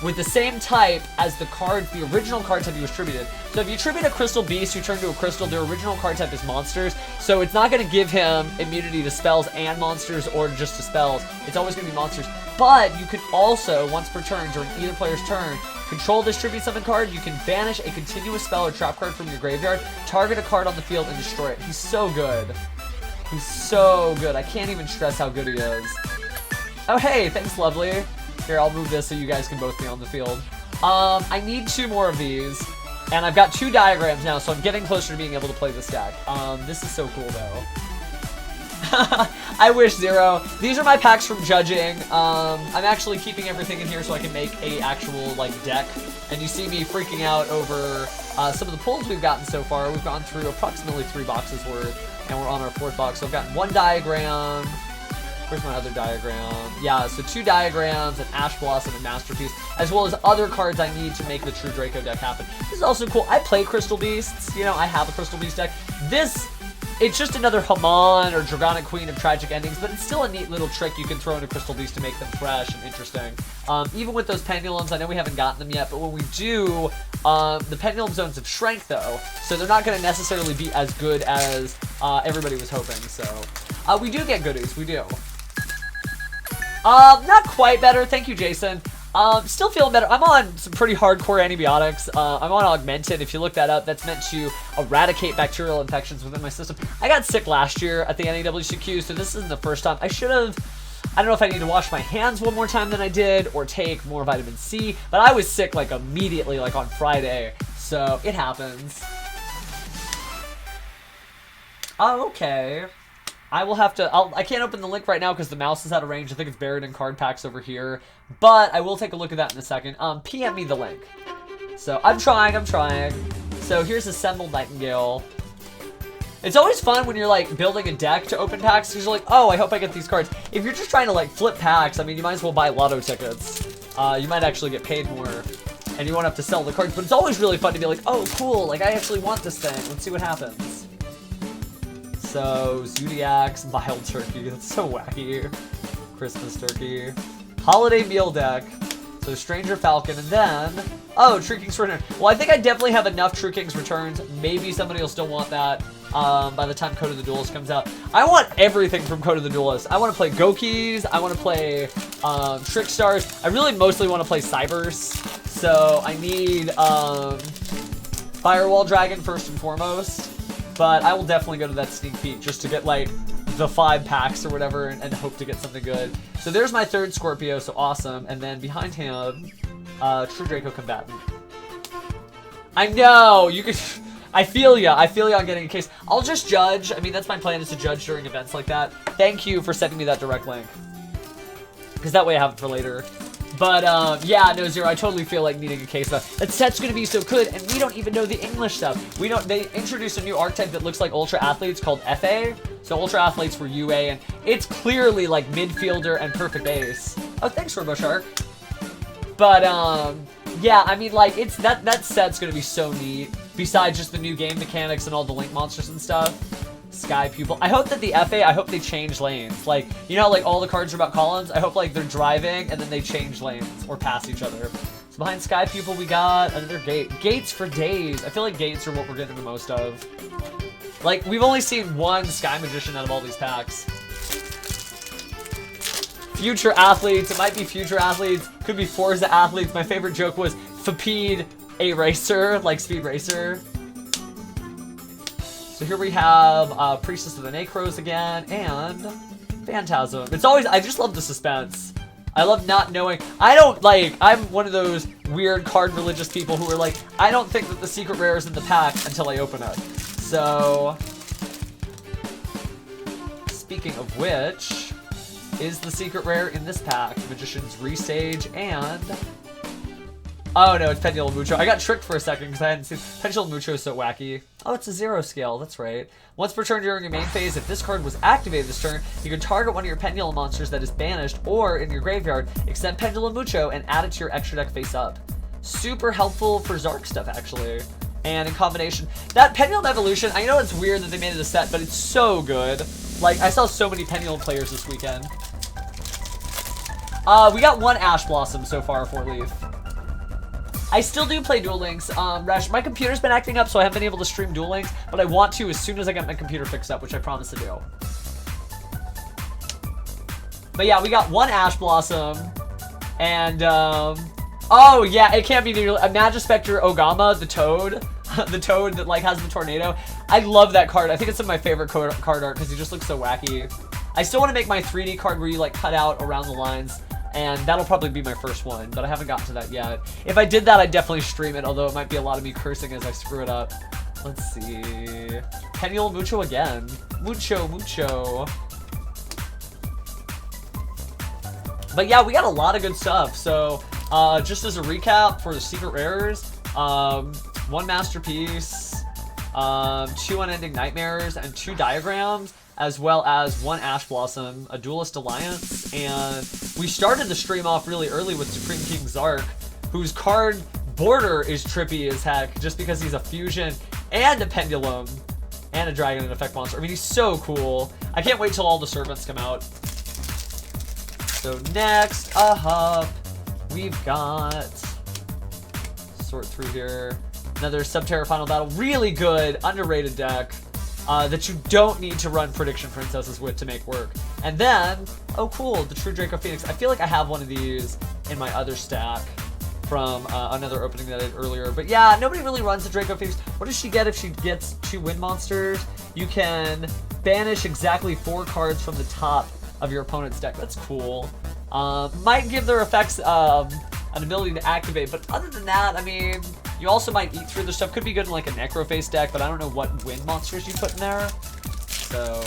with the same type as the original card type he was tributed. So if you tribute a Crystal Beast who turned to a Crystal, their original card type is monsters, so it's not going to give him immunity to spells and monsters or just to spells. It's always going to be monsters. But you can also, once per turn, during either player's turn, control this tribute summon card. You can banish a continuous spell or trap card from your graveyard, target a card on the field, and destroy it. He's so good. He's so good. I can't even stress how good he is. Oh, hey, thanks, lovely. Here, I'll move this so you guys can both be on the field. I need 2 more of these, and I've got 2 diagrams now, so I'm getting closer to being able to play this deck. This is so cool, though. I wish, Zero. These are my packs from judging. I'm actually keeping everything in here so I can make a actual, like, deck. And you see me freaking out over some of the pulls we've gotten so far. We've gone through approximately 3 boxes worth, and we're on our 4th box. So I've gotten 1 diagram. Where's my other diagram? Yeah, so 2 diagrams, an Ash Blossom, and Masterpiece, as well as other cards I need to make the true Draco deck happen. This is also cool. I play Crystal Beasts. I have a Crystal Beast deck. It's just another Haman or Dragonic Queen of Tragic Endings, but it's still a neat little trick you can throw into Crystal Beast to make them fresh and interesting. Even with those Pendulums, I know we haven't gotten them yet, but when we do, the Pendulum Zones have shrank, though, so they're not going to necessarily be as good as everybody was hoping, so... we do get goodies, we do. Not quite better. Thank you, Jason. Still feeling better. I'm on some pretty hardcore antibiotics. I'm on Augmented. If you look that up, that's meant to eradicate bacterial infections within my system. I got sick last year at the NAWCQ, so this isn't the first time. I don't know if I need to wash my hands one more time than I did or take more vitamin C, but I was sick like immediately, like on Friday, so it happens. Oh, okay. I will have to, I can't open the link right now because the mouse is out of range. I think it's buried in card packs over here. But I will take a look at that in a second. PM me the link. So I'm trying. So here's Assembled Nightingale. It's always fun when you're like building a deck to open packs because you're like, oh, I hope I get these cards. If you're just trying to like flip packs, I mean, you might as well buy lotto tickets. You might actually get paid more and you won't have to sell the cards. But it's always really fun to be like, oh, cool. Like I actually want this thing. Let's see what happens. So, Zodiacs, Mild Turkey, that's so wacky. Christmas Turkey. Holiday Meal Deck. So, Stranger Falcon, and then... Oh, True King's Return. Well, I think I definitely have enough True King's Returns. Maybe somebody will still want that by the time Code of the Duelist comes out. I want everything from Code of the Duelist. I want to play Gokis. I want to play Trickstars. I really mostly want to play Cybers. So, I need Firewall Dragon first and foremost. But I will definitely go to that sneak peek just to get, like, the 5 packs or whatever and hope to get something good. So there's my 3rd Scorpio, so awesome. And then behind him, True Draco Combatant. I know, you could... I feel ya on getting a case. I'll just judge. I mean, that's my plan, is to judge during events like that. Thank you for sending me that direct link. Because that way I have it for later. But, yeah, no, Zero, I totally feel like needing a case of that. That set's gonna be so good, and we don't even know the English stuff. We don't, they introduced a new archetype that looks like Ultra Athletes called FA. So Ultra Athletes were UA, and it's clearly like midfielder and perfect ace. Oh, thanks, Robo Shark. But, yeah, I mean, like, it's, that set's gonna be so neat. Besides just the new game mechanics and all the link monsters and stuff. Sky Pupil. I hope that the FA, I hope they change lanes. Like, you know how, like, all the cards are about columns? I hope, like, they're driving and then they change lanes or pass each other. So behind Sky Pupil, we got another gate. Gates for days. I feel like gates are what we're getting the most of. Like, we've only seen one Sky Magician out of all these packs. Future Athletes. It might be Future Athletes. Could be Forza Athletes. My favorite joke was Fapede a Racer, like Speed Racer. So here we have Priestess of the Necros again, and Phantasm. It's always, I just love the suspense. I love not knowing. I don't, like, I'm one of those weird card religious people who are like, I don't think that the secret rare is in the pack until I open it. So, speaking of which, is the secret rare in this pack? Magician's Restage and... Oh no, it's Pendulum Mucho. I got tricked for a second because I hadn't seen... Pendulum Mucho is so wacky. Oh, it's a 0 scale, that's right. Once per turn during your main phase, if this card was activated this turn, you can target one of your Pendulum monsters that is banished or in your graveyard, extend Pendulum Mucho, and add it to your extra deck face up. Super helpful for Zark stuff, actually. And in combination... That Pendulum Evolution, I know it's weird that they made it a set, but it's so good. Like, I saw so many Pendulum players this weekend. We got one Ash Blossom so far, 4-leaf. I still do play Duel Links. Rash, my computer's been acting up, so I haven't been able to stream Duel Links, but I want to as soon as I get my computer fixed up, which I promise to do. But yeah, we got one Ash Blossom, and, oh yeah, it can't be a Magispector Ogama, the Toad. The Toad that, like, has the tornado. I love that card. I think it's some of my favorite card art, because he just looks so wacky. I still want to make my 3D card where you, like, cut out around the lines. And that'll probably be my first one, but I haven't gotten to that yet. If I did that, I'd definitely stream it, although it might be a lot of me cursing as I screw it up. Let's see. Pendulum Mucho again. Mucho. But yeah, we got a lot of good stuff. So, just as a recap for the secret rares, one Masterpiece, 2 Unending Nightmares, and 2 Diagrams, as well as 1 Ash Blossom, a Duelist Alliance, and we started the stream off really early with Supreme King Zark, whose card border is trippy as heck, just because he's a fusion and a pendulum and a dragon and effect monster. I mean, he's so cool. I can't wait till all the servants come out. So next up, we've got, sort through here, another Subterra Final Battle. Really good, underrated deck. That you don't need to run Prediction Princesses with to make work. And then, oh cool, the True Draco Phoenix. I feel like I have one of these in my other stack from another opening that I did earlier. But yeah, nobody really runs the Draco Phoenix. What does she get if she gets 2 wind monsters? You can banish exactly 4 cards from the top of your opponent's deck. That's cool. Might give their effects an ability to activate, but other than that, I mean... You also might eat through the stuff. Could be good in like a Necroface deck, but I don't know what wind monsters you put in there. So,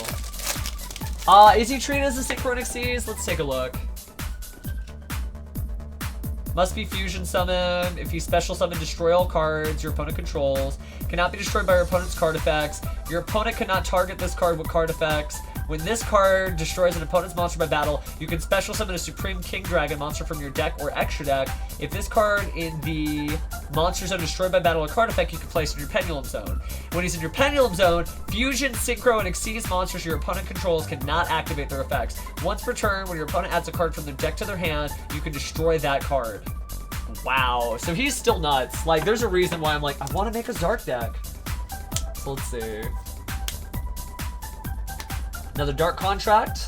is he treated as a Synchronic Seas? Let's take a look. Must be fusion summon. If you special summon, destroy all cards your opponent controls. Cannot be destroyed by your opponent's card effects. Your opponent cannot target this card with card effects. When this card destroys an opponent's monster by battle, you can special summon a Supreme King Dragon monster from your deck or extra deck. If this card in the monster zone destroyed by battle or card effect, you can place in your Pendulum Zone. When he's in your Pendulum Zone, Fusion, Synchro, and Exceeds monsters your opponent controls cannot activate their effects. Once per turn, when your opponent adds a card from their deck to their hand, you can destroy that card. Wow, so he's still nuts. Like, there's a reason why I'm like, I want to make a Zark deck. So let's see. Another Dark Contract,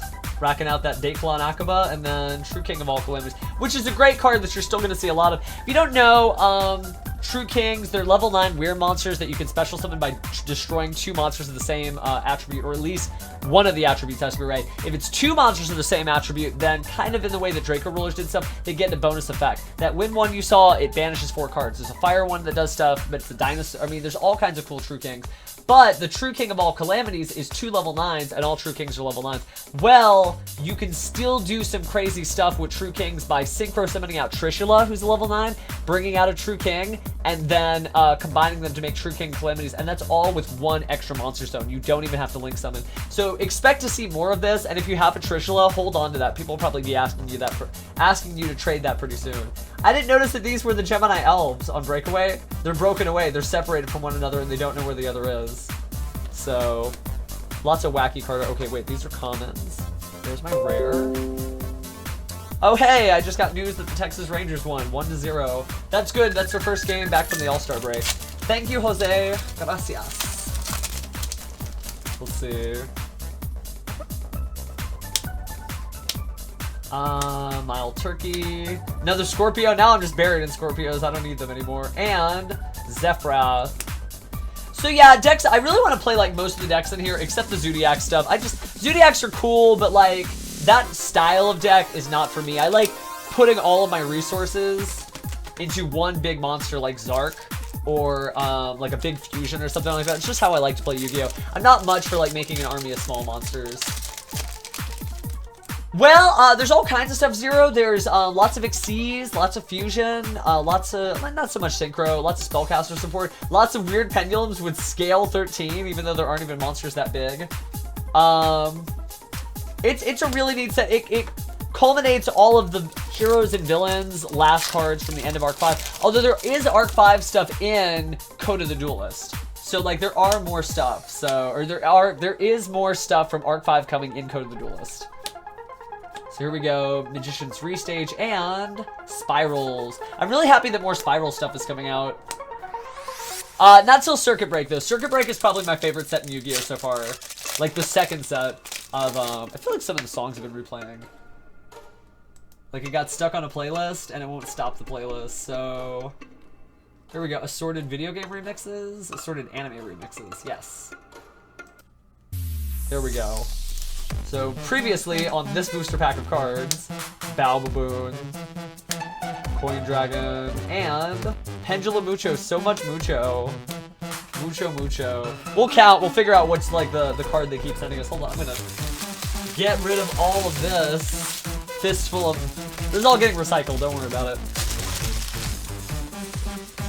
racking out that Dakelon Akaba, and then True King of All Calamities, which is a great card that you're still going to see a lot of. If you don't know, True Kings, they're level 9 weird monsters that you can special summon by destroying 2 monsters of the same attribute, or at least one of the attributes has to be right. If it's 2 monsters of the same attribute, then kind of in the way that Draco Rulers did stuff, they get a bonus effect. That wind one you saw, it banishes 4 cards. There's a fire one that does stuff, but it's the dinosaur. I mean, there's all kinds of cool True Kings. But the True King of all calamities is 2 level 9s, and all True Kings are level 9s. Well, you can still do some crazy stuff with True Kings by synchro summoning out Trishula, who's a level 9, bringing out a True King, and then combining them to make True King calamities, and that's all with 1 extra monster stone. You don't even have to link summon. So expect to see more of this, and if you have a Trishula, hold on to that. People will probably be asking you to trade that pretty soon. I didn't notice that these were the Gemini Elves on Breakaway. They're broken away. They're separated from one another, and they don't know where the other is. So, lots of wacky card. Okay, wait, these are commons. There's my rare. Oh, hey, I just got news that the Texas Rangers won 1-0. That's good. That's their first game back from the All-Star break. Thank you, Jose. Gracias. Let's see. Mild Turkey. Another Scorpio. Now I'm just buried in Scorpios. I don't need them anymore. And Zephyrath. So yeah, decks, I really want to play like most of the decks in here, except the Zodiac stuff. Zodiacs are cool, but like, that style of deck is not for me. I like putting all of my resources into one big monster like Zark, or like a big fusion or something like that. It's just how I like to play Yu-Gi-Oh! I'm not much for like making an army of small monsters. Well, there's all kinds of stuff, Zero. There's lots of Xyz, lots of fusion, lots of, not so much synchro, lots of spellcaster support, lots of weird pendulums with scale 13, even though there aren't even monsters that big. It's a really neat set. It culminates all of the heroes and villains last cards from the end of Arc 5. Although there is Arc 5 stuff in Code of the Duelist. So like there are more stuff. So, or there is more stuff from Arc 5 coming in Code of the Duelist. So here we go, Magician's Restage and Spirals. I'm really happy that more Spiral stuff is coming out. Not till Circuit Break though. Circuit Break is probably my favorite set in Yu-Gi-Oh! So far. Like the second set of, I feel like some of the songs have been replaying. Like it got stuck on a playlist and it won't stop the playlist, so... Here we go, assorted video game remixes, assorted anime remixes, yes. There we go. So previously on this booster pack of cards, Bow Baboon, Coin Dragon, and Pendulum Mucho. So much Mucho. Mucho. We'll count, we'll figure out what's like the card they keep sending us. Hold on, I'm gonna get rid of all of this. Fistful of... This is all getting recycled, don't worry about it.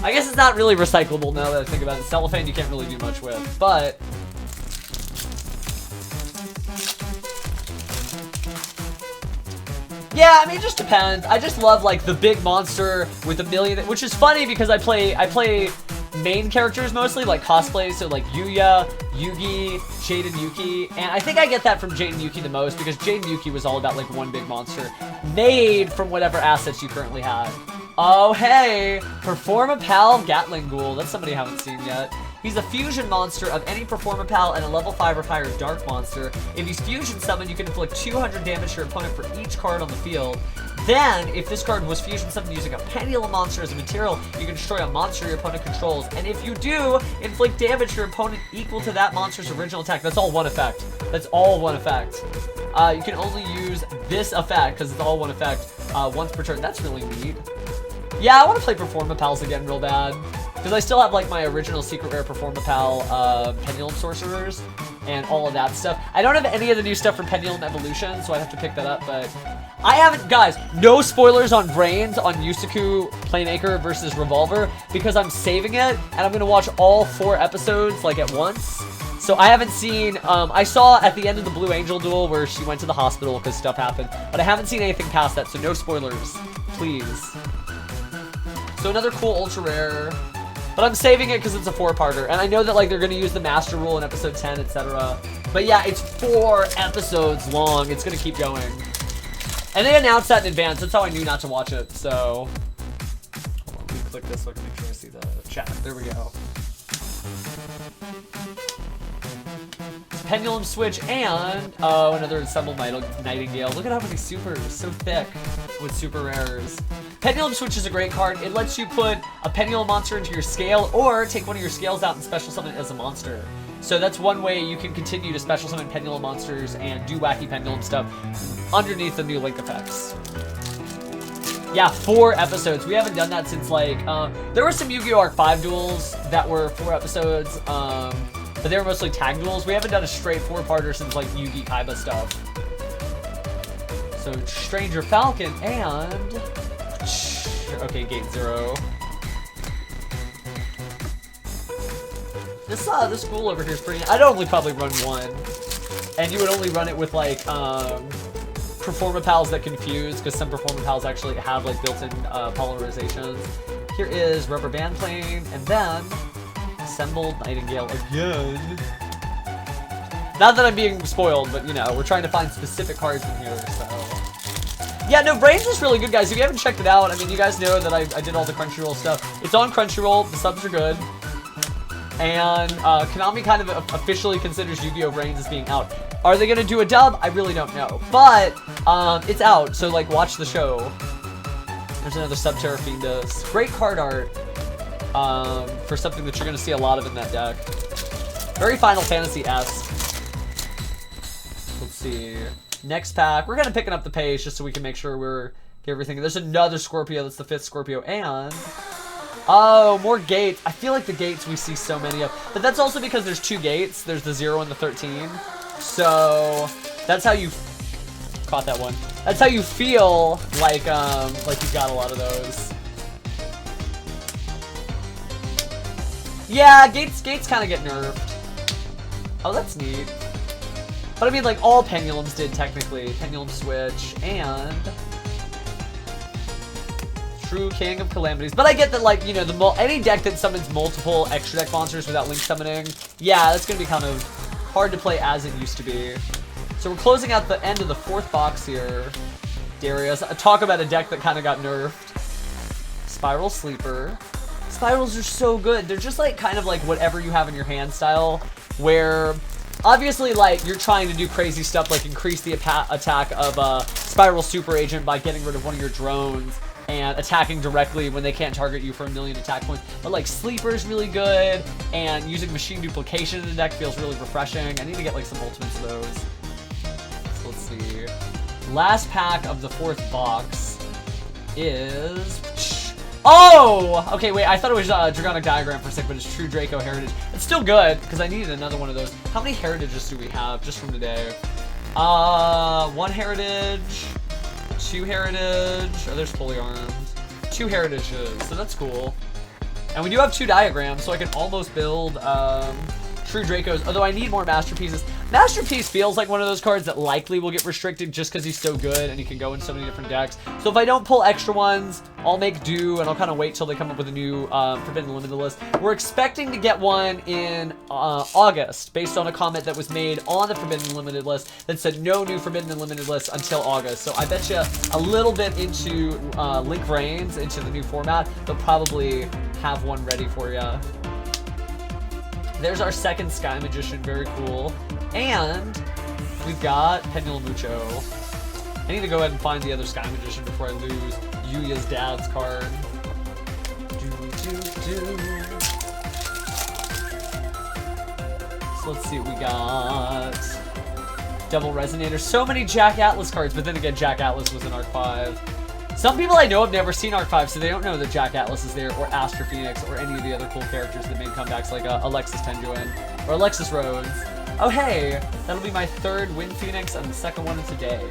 I guess it's not really recyclable now that I think about it. Cellophane you can't really do much with, but... Yeah, I mean, it just depends. I just love, like, the big monster with a million... Which is funny because I play main characters mostly, like cosplay, so like Yuya, Yugi, Jade and Yuki. And I think I get that from Jade and Yuki the most because Jade and Yuki was all about, like, one big monster made from whatever assets you currently had. Oh, hey! Performapal Gatling Ghoul. That's somebody I haven't seen yet. He's a fusion monster of any Performapal and a level 5 or higher dark monster. If he's fusion summoned, you can inflict 200 damage to your opponent for each card on the field. Then, if this card was fusion summoned using a Pendulum monster as a material, you can destroy a monster your opponent controls. And if you do, inflict damage to your opponent equal to that monster's original attack. That's all one effect. That's all one effect. You can only use this effect, because it's all one effect, once per turn. That's really neat. Yeah, I want to play Performapals again real bad. Because I still have, like, my original Secret Rare Performapal Pendulum Sorcerers and all of that stuff. I don't have any of the new stuff from Pendulum Evolution, so I'd have to pick that up, but... I haven't... Guys, no spoilers on VRAINS on Yusaku Playmaker versus Revolver, because I'm saving it, and I'm going to watch all 4 episodes, like, at once. So I haven't seen... I saw at the end of the Blue Angel duel where she went to the hospital because stuff happened, but I haven't seen anything past that, so no spoilers. Please. So another cool Ultra Rare... But I'm saving it because it's a 4-parter. And I know that, like, they're going to use the Master Rule in episode 10, etc. But yeah, it's 4 episodes long. It's going to keep going. And they announced that in advance. That's how I knew not to watch it. So, hold on, let me click this so I can make sure I see the chat. There we go. Pendulum Switch and, oh, another Assembled Nightingale. Look at how many supers. So thick with super rares. Pendulum Switch is a great card. It lets you put a Pendulum monster into your scale or take one of your scales out and special summon it as a monster. So that's one way you can continue to special summon Pendulum monsters and do wacky Pendulum stuff underneath the new Link effects. Yeah, 4 episodes. We haven't done that since, like, there were some Yu-Gi-Oh! Arc 5 duels that were 4 episodes, but they were mostly tag duels. We haven't done a straight 4-parter since, like, Yu-Gi Kaiba stuff. So, Stranger Falcon and... Okay, Gate 0. This school over here is pretty... I'd only probably run 1. And you would only run it with, like, Performapals that confuse, because some Performapals actually have like built-in polarizations. Here is Rubber Band Plane, and then Assembled Nightingale again. Not that I'm being spoiled, but you know, we're trying to find specific cards in here, so. Yeah, no, VRAINS is really good, guys. If you haven't checked it out, I mean, you guys know that I did all the Crunchyroll stuff. It's on Crunchyroll, the subs are good. And Konami kind of officially considers Yu-Gi-Oh! VRAINS as being out. Are they gonna do a dub? I really don't know. But it's out, so like watch the show. There's another Subterra Fiendus. Great card art for something that you're gonna see a lot of in that deck. Very Final Fantasy-esque. Let's see. Next pack. We're kind of picking up the pace just so we can make sure we're get everything. There's another Scorpio. That's the 5th Scorpio. And oh, more gates. I feel like the gates we see so many of. But that's also because there's 2 gates. There's the 0 and the 13. So that's how you caught that one. That's how you feel like you've got a lot of those. Yeah, gates kind of get nerfed. Oh, that's neat. But I mean, like all Pendulums did technically. Pendulum Switch and True King of Calamities. But I get that, like, you know, any deck that summons multiple extra deck monsters without Link summoning, yeah, that's gonna be kind of hard to play as it used to be. So we're closing out the end of the 4th box here. Darius. Talk about a deck that kind of got nerfed. Spiral Sleeper. Spirals are so good. They're just like kind of like whatever you have in your hand style, where obviously like you're trying to do crazy stuff like increase the attack of Spiral Super Agent by getting rid of one of your drones and attacking directly when they can't target you for 1,000,000 attack points. But like Sleeper's really good, and using Machine Duplication in the deck feels really refreshing. I need to get like some ultimates of those. So let's see. Last pack of the 4th box is... Oh! Okay, wait, I thought it was Dragonic Diagram for a sec, but it's True Draco Heritage. It's still good, because I needed another one of those. How many Heritages do we have just from today? 1 Heritage... 2 Heritage. Oh, there's Fully Armed. 2 Heritages, so that's cool. And we do have 2 Diagrams, so I can almost build True Dracos, although I need more Masterpieces. Masterpiece feels like one of those cards that likely will get restricted just because he's so good and he can go in so many different decks. So if I don't pull extra ones, I'll make do, and I'll kind of wait till they come up with a new Forbidden Limited list. We're expecting to get one in August, based on a comment that was made on the Forbidden Limited list that said no new Forbidden Limited list until August. So I bet you a little bit into Link VRAINS, into the new format, they'll probably have one ready for you. There's our 2nd Sky Magician, very cool. And we've got Pendulum Mucho. I need to go ahead and find the other Sky Magician before I lose Yuya's dad's card. So let's see what we got. Double Resonator. So many Jack Atlas cards, but then again, Jack Atlas was in Arc 5. Some people I know have never seen Arc 5, so they don't know that Jack Atlas is there, or Astra Phoenix, or any of the other cool characters that made comebacks, like Alexis Tenjuin, or Alexis Rhodes. Oh hey, that'll be my 3rd Wind Phoenix and the 2nd one of today.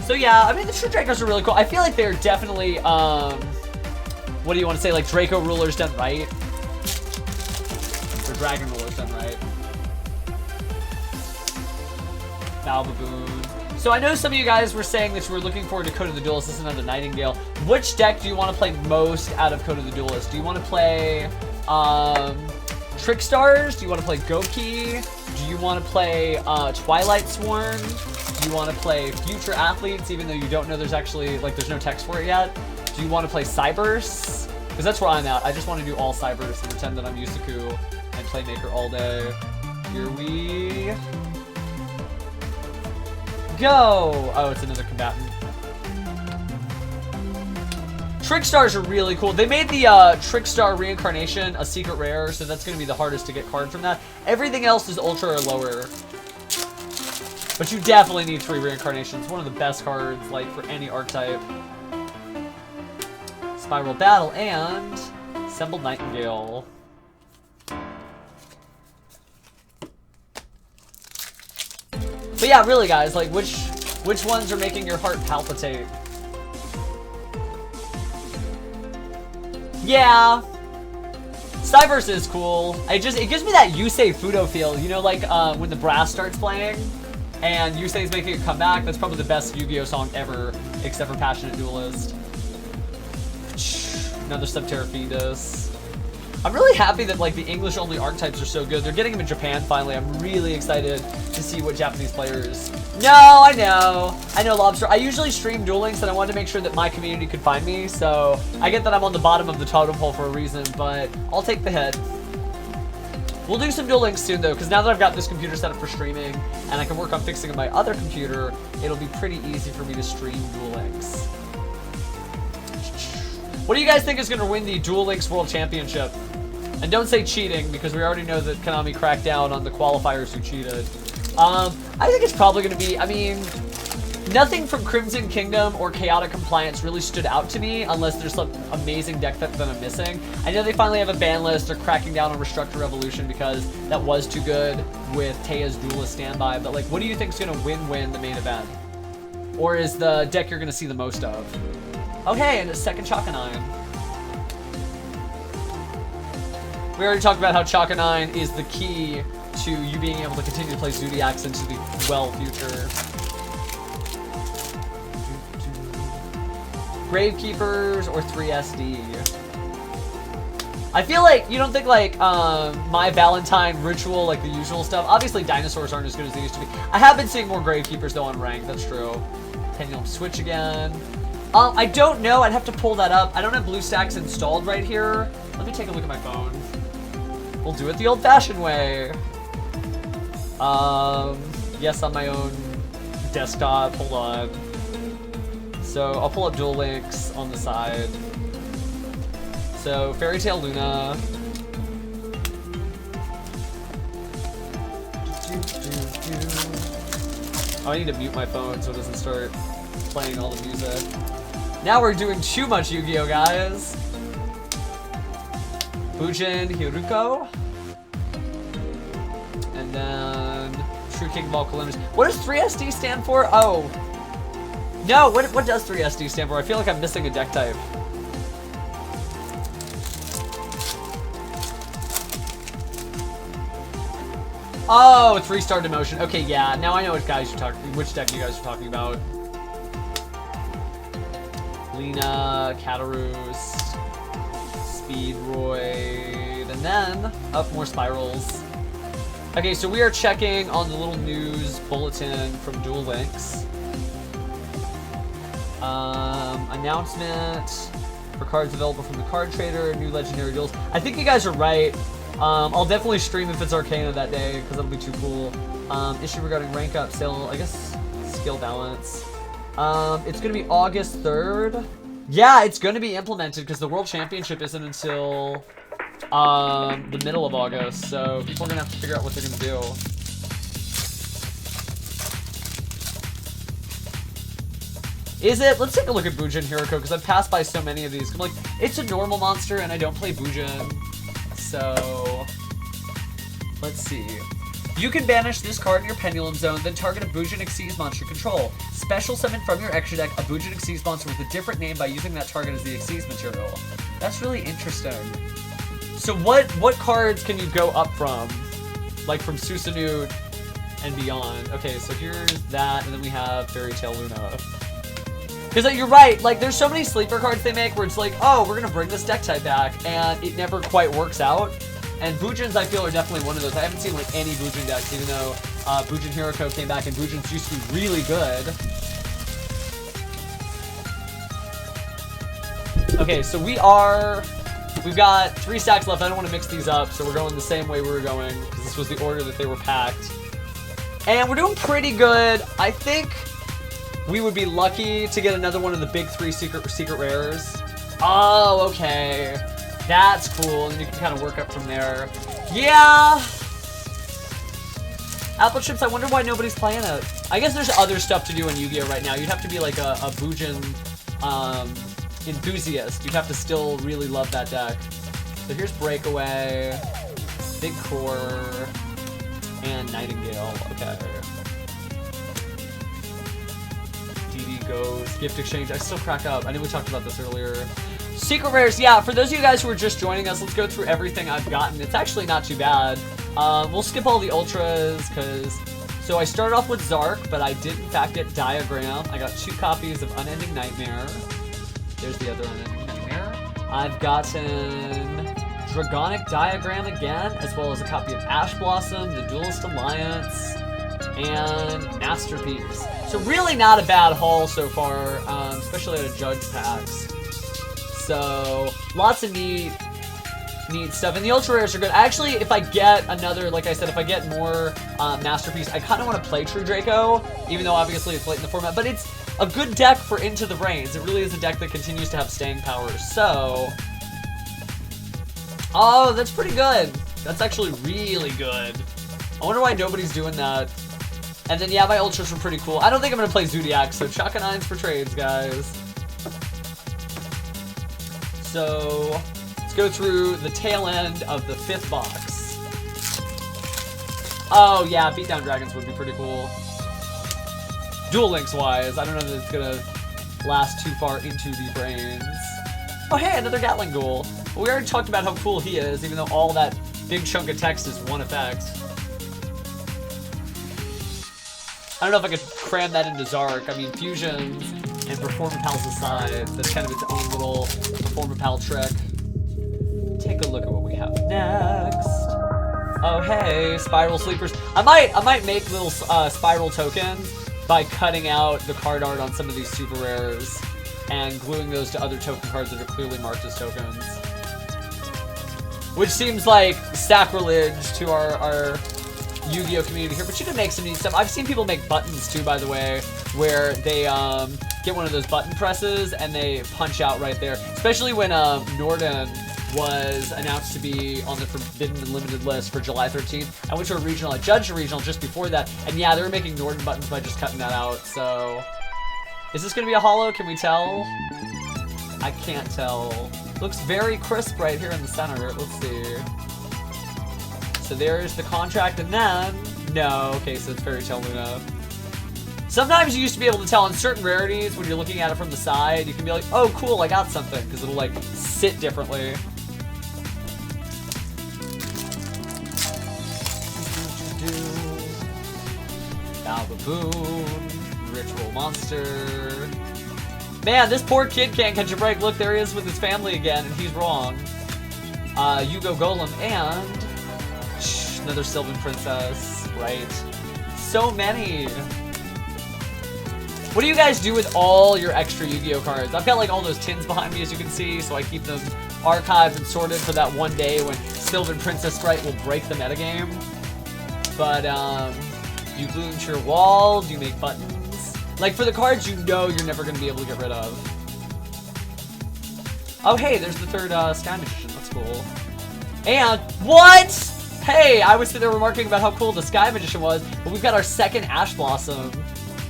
So yeah, I mean, the True Dracos are really cool. I feel like they're definitely, what do you want to say, like Draco Rulers done right? Or Dragon Rulers done right. Balbaboon. So I know some of you guys were saying that you were looking forward to Code of the Duelist. This is another Nightingale. Which deck do you want to play most out of Code of the Duelist? Do you want to play Trickstars? Do you want to play Goki? Do you want to play Twilight Sworn? Do you want to play Future Athletes, even though you don't know there's actually, like, there's no text for it yet? Do you want to play Cybers? Because that's where I'm at. I just want to do all Cybers and pretend that I'm Yusaku and Playmaker all day. Here we... go! Oh, it's another combatant. Trickstars are really cool. They made the Trickstar Reincarnation a secret rare, so that's going to be the hardest to get card from that. Everything else is ultra or lower. But you definitely need 3 Reincarnations. One of the best cards, like, for any archetype. Spiral Battle and Assembled Nightingale. But yeah, really, guys, like, which ones are making your heart palpitate? Yeah, Cyverse is cool. It gives me that Yusei Fudo feel, you know, like when the brass starts playing and Yusei's making a comeback. That's probably the best Yu-Gi-Oh song ever, except for Passionate Duelist. Another Subterra Fetus. I'm really happy that like the English-only archetypes are so good. They're getting them in Japan finally. I'm really excited to see what Japanese players. No, I know, Lobster. I usually stream Duel Links, and I wanted to make sure that my community could find me. So I get that I'm on the bottom of the totem pole for a reason, but I'll take the hit. We'll do some Duel Links soon though, because now that I've got this computer set up for streaming, and I can work on fixing my other computer, it'll be pretty easy for me to stream Duel Links. What do you guys think is going to win the Duel Links World Championship? And don't say cheating, because we already know that Konami cracked down on the qualifiers who cheated. I think it's probably going to be, I mean, nothing from Crimson Kingdom or Chaotic Compliance really stood out to me, unless there's some amazing deck that I'm missing. I know they finally have a ban list. They're cracking down on Restructure Revolution because that was too good with Teia's Duelist Standby. But, like, what do you think is going to win the main event? Or is the deck you're going to see the most of? Okay, and a second Chakanine. We already talked about how Chakanine is the key to you being able to continue to play Zodiacs into the well future. Gravekeepers or 3SD. I feel like you don't think like My Valentine Ritual, like the usual stuff. Obviously dinosaurs aren't as good as they used to be. I have been seeing more Gravekeepers though on ranked, that's true. Pendulum Switch again. I don't know, I'd have to pull that up. I don't have BlueStacks installed right here. Let me take a look at my phone. We'll do it the old-fashioned way. Yes, on my own desktop. Hold on. So I'll pull up Duel Links on the side. So Fairy Tail Luna. Oh, I need to mute my phone so it doesn't start playing all the music. Now we're doing too much Yu-Gi-Oh, guys. Fujin Hiruko. And then True King Ball Columbus. What does 3SD stand for? Oh. No, what does 3SD stand for? I feel like I'm missing a deck type. Oh, 3-star demotion. Okay, yeah. Now I know which deck you guys are talking about. Lena, Catarus, Speedroid, and then up more spirals. Okay, so we are checking on the little news bulletin from Duel Links. Announcement for cards available from the card trader, new legendary duels. I think you guys are right. I'll definitely stream if it's Arcana that day, because that'll be too cool. Issue regarding rank up, sale, I guess, skill balance. It's going to be August 3rd. Yeah, it's going to be implemented, because the World Championship isn't until the middle of August, so people are going to have to figure out what they're going to do. Is it? Let's take a look at Bujin Hiroko, because I've passed by so many of these. I'm like, it's a normal monster, and I don't play Bujin. So, let's see. You can banish this card in your Pendulum Zone, then target a Bujin Xyz monster control. Special summon from your extra deck a Bujin Xyz monster with a different name by using that target as the Xyz material. That's really interesting. So what cards can you go up from? Like from Susanoo and beyond. Okay, so here's that, and then we have Fairy Tail Luna. Because like, you're right, like there's so many sleeper cards they make where it's like, oh, we're gonna bring this deck type back, and it never quite works out. And Bujins, I feel, are definitely one of those. I haven't seen like any Bujin decks, even though Bujin Hiroko came back, and Bujins used to be really good. Okay, so we've got 3 stacks left. I don't want to mix these up, so we're going the same way we were going, because this was the order that they were packed. And we're doing pretty good. I think we would be lucky to get another one of the big 3 secret rares. Oh, okay. That's cool, and you can kind of work up from there. Yeah! Apple Chips, I wonder why nobody's playing it. I guess there's other stuff to do in Yu-Gi-Oh! Right now. You'd have to be like a Bujin enthusiast. You'd have to still really love that deck. So here's Breakaway, Big Core, and Nightingale. Okay. DD goes. Gift Exchange. I still crack up. I know we talked about this earlier. Secret Rares. Yeah, for those of you guys who are just joining us, let's go through everything I've gotten. It's actually not too bad. We'll skip all the Ultras, because... So I started off with Zark, but I did in fact get Diagram. I got 2 copies of Unending Nightmare. There's the other Unending Nightmare. I've gotten Dragonic Diagram again, as well as a copy of Ash Blossom, the Duelist Alliance, and Masterpiece. So really not a bad haul so far, especially out of Judge packs. So lots of neat stuff, and the ultra rares are good. Actually, if I get another, like I said, if I get more Masterpiece, I kind of want to play True Draco, even though obviously it's late in the format, but it's a good deck for Into the VRAINS. It really is a deck that continues to have staying power, so... Oh, that's pretty good. That's actually really good. I wonder why nobody's doing that. And then, yeah, my ultras were pretty cool. I don't think I'm going to play Zodiac, so Chaka 9s for trades, guys. So... Let's go through the tail end of the 5th box. Oh, yeah, Beatdown Dragons would be pretty cool. Duel Links wise, I don't know that it's gonna last too far into the brains. Oh, hey, another Gatling Ghoul. We already talked about how cool he is, even though all that big chunk of text is one effect. I don't know if I could cram that into Zark. I mean, fusions and Performapals aside, that's kind of its own little Performapal trick. Take a look at what we have next. Oh hey, Spiral Sleepers. I might make little Spiral tokens by cutting out the card art on some of these super rares and gluing those to other token cards that are clearly marked as tokens. Which seems like sacrilege to our Yu-Gi-Oh community here, but you can make some neat stuff. I've seen people make buttons too, by the way, where they get one of those button presses and they punch out right there. Especially when Norden was announced to be on the Forbidden and Limited list for July 13th. I went to a regional, I judged a regional just before that, and yeah, they were making Norden buttons by just cutting that out, so... Is this gonna be a holo? Can we tell? I can't tell. Looks very crisp right here in the center. Let's see. So there's the contract, and then... No, okay, so it's Fairy Tale Luna. Sometimes you used to be able to tell on certain rarities, when you're looking at it from the side, you can be like, oh cool, I got something, because it'll like sit differently. Baboon, Ritual Monster. Man, this poor kid can't catch a break. Look, there he is with his family again, and he's wrong. Yugo Golem, and another Sylvan Princess, right? So many. What do you guys do with all your extra Yu-Gi-Oh cards? I've got like all those tins behind me, as you can see, so I keep them archived and sorted for that one day when Sylvan Princess Sprite will break the metagame. But, do you glue them to your wall? Do you make buttons? Like, for the cards you know you're never going to be able to get rid of. Oh, hey, there's the 3rd Sky Magician. That's cool. And, what? Hey, I was sitting there remarking about how cool the Sky Magician was, but we've got our 2nd Ash Blossom.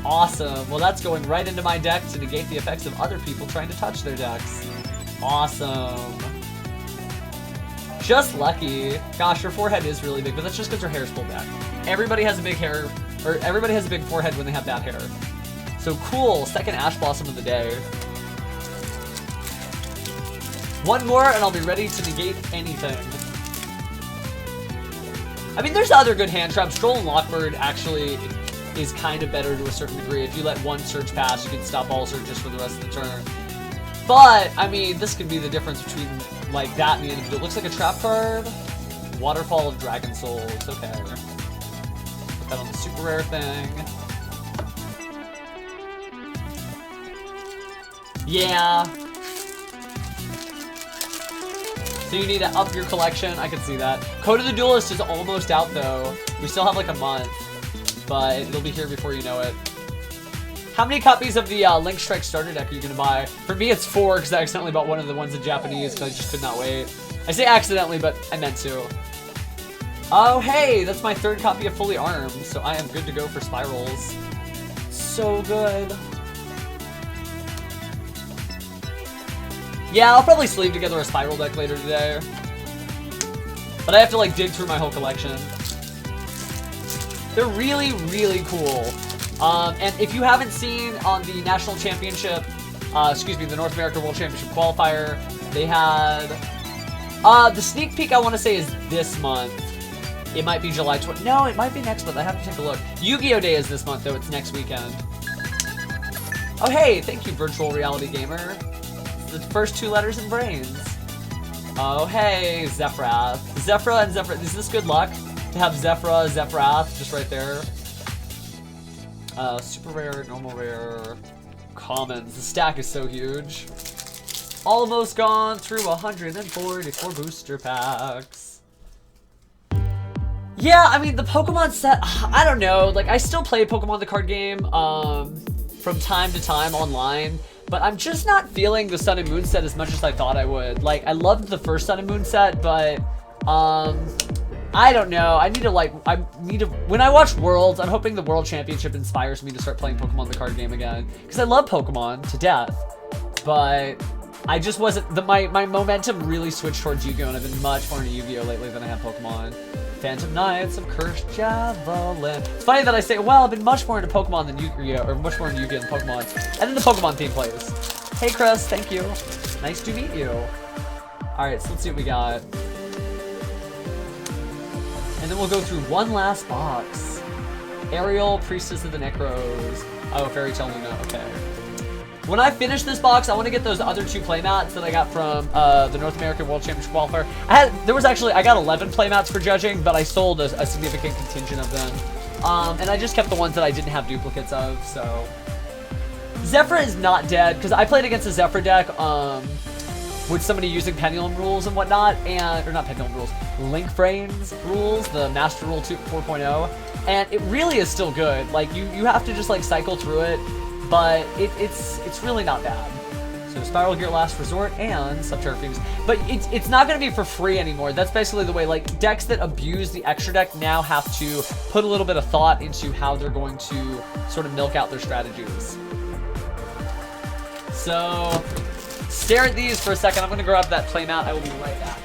Awesome. Well, that's going right into my deck to negate the effects of other people trying to touch their decks. Awesome. Just lucky. Gosh, her forehead is really big, but that's just because her hair's pulled back. Everybody has a big hair, or everybody has a big forehead when they have that hair. So cool, 2nd Ash Blossom of the day. One more and I'll be ready to negate anything. I mean, there's other good hand traps. Stroll and Lockbird actually is kind of better to a certain degree. If you let one search pass, you can stop all searches for the rest of the turn. But, I mean, this could be the difference between, like, that and the individual. It looks like a trap card. Waterfall of Dragon Souls. Okay. Put that on the super rare thing. Yeah. So you need to up your collection. I can see that. Code of the Duelist is almost out, though. We still have, like, a month. But it'll be here before you know it. How many copies of the Link Strike starter deck are you gonna buy? For me, it's 4 because I accidentally bought one of the ones in Japanese because I just could not wait. I say accidentally, but I meant to. Oh, hey, that's my 3rd copy of Fully Armed, so I am good to go for Spirals. So good. Yeah, I'll probably sleeve together a Spiral deck later today. But I have to, like, dig through my whole collection. They're really, really cool. And if you haven't seen on the National Championship, the North American World Championship Qualifier, they had, the sneak peek I want to say is this month. It might be July 20th. No, it might be next month. I have to take a look. Yu-Gi-Oh! Day is this month, though. It's next weekend. Oh, hey, thank you, Virtual Reality Gamer. It's the first 2 letters in Brains. Oh, hey, Zephyrath. Zephyra and Zephyrath. Is this good luck to have Zephyra, Zephyrath just right there? Super rare, normal rare, commons. The stack is so huge. Almost gone through 144 booster packs. Yeah, I mean, the Pokemon set, I don't know. Like, I still play Pokemon the card game from time to time online. But I'm just not feeling the Sun and Moon set as much as I thought I would. Like, I loved the first Sun and Moon set, but, I don't know. When I watch Worlds, I'm hoping the World Championship inspires me to start playing Pokemon the card game again. Because I love Pokemon to death. But I just wasn't, my momentum really switched towards Yu-Gi-Oh! And I've been much more into Yu-Gi-Oh! Lately than I have Pokemon. Phantom Knights of Cursed Javelin. It's funny that I say, well, I've been much more into Pokemon than Yu-Gi-Oh! Or much more into Yu-Gi-Oh! than Pokemon. And then the Pokemon theme plays. Hey, Chris, thank you. Nice to meet you. Alright, so let's see what we got. And then we'll go through one last box. Ariel, Priestess of the Necros. Oh, Fairy Tale Luna, okay. When I finish this box, I want to get those other 2 playmats that I got from the North American World Championship Qualifier. I got 11 playmats for judging, but I sold a significant contingent of them. And I just kept the ones that I didn't have duplicates of, so. Zephyr is not dead, because I played against a Zephyr deck with somebody using Pendulum rules and whatnot, or not Pendulum rules, Link VRAINS rules, the Master Rule 4.0, and it really is still good. Like, you have to just, like, cycle through it, but it's really not bad. So Spiral Gear Last Resort and Subterfuge. But it's not going to be for free anymore. That's basically the way, like, decks that abuse the extra deck now have to put a little bit of thought into how they're going to sort of milk out their strategies. So, stare at these for a second. I'm going to grab that playmat. I will be right back.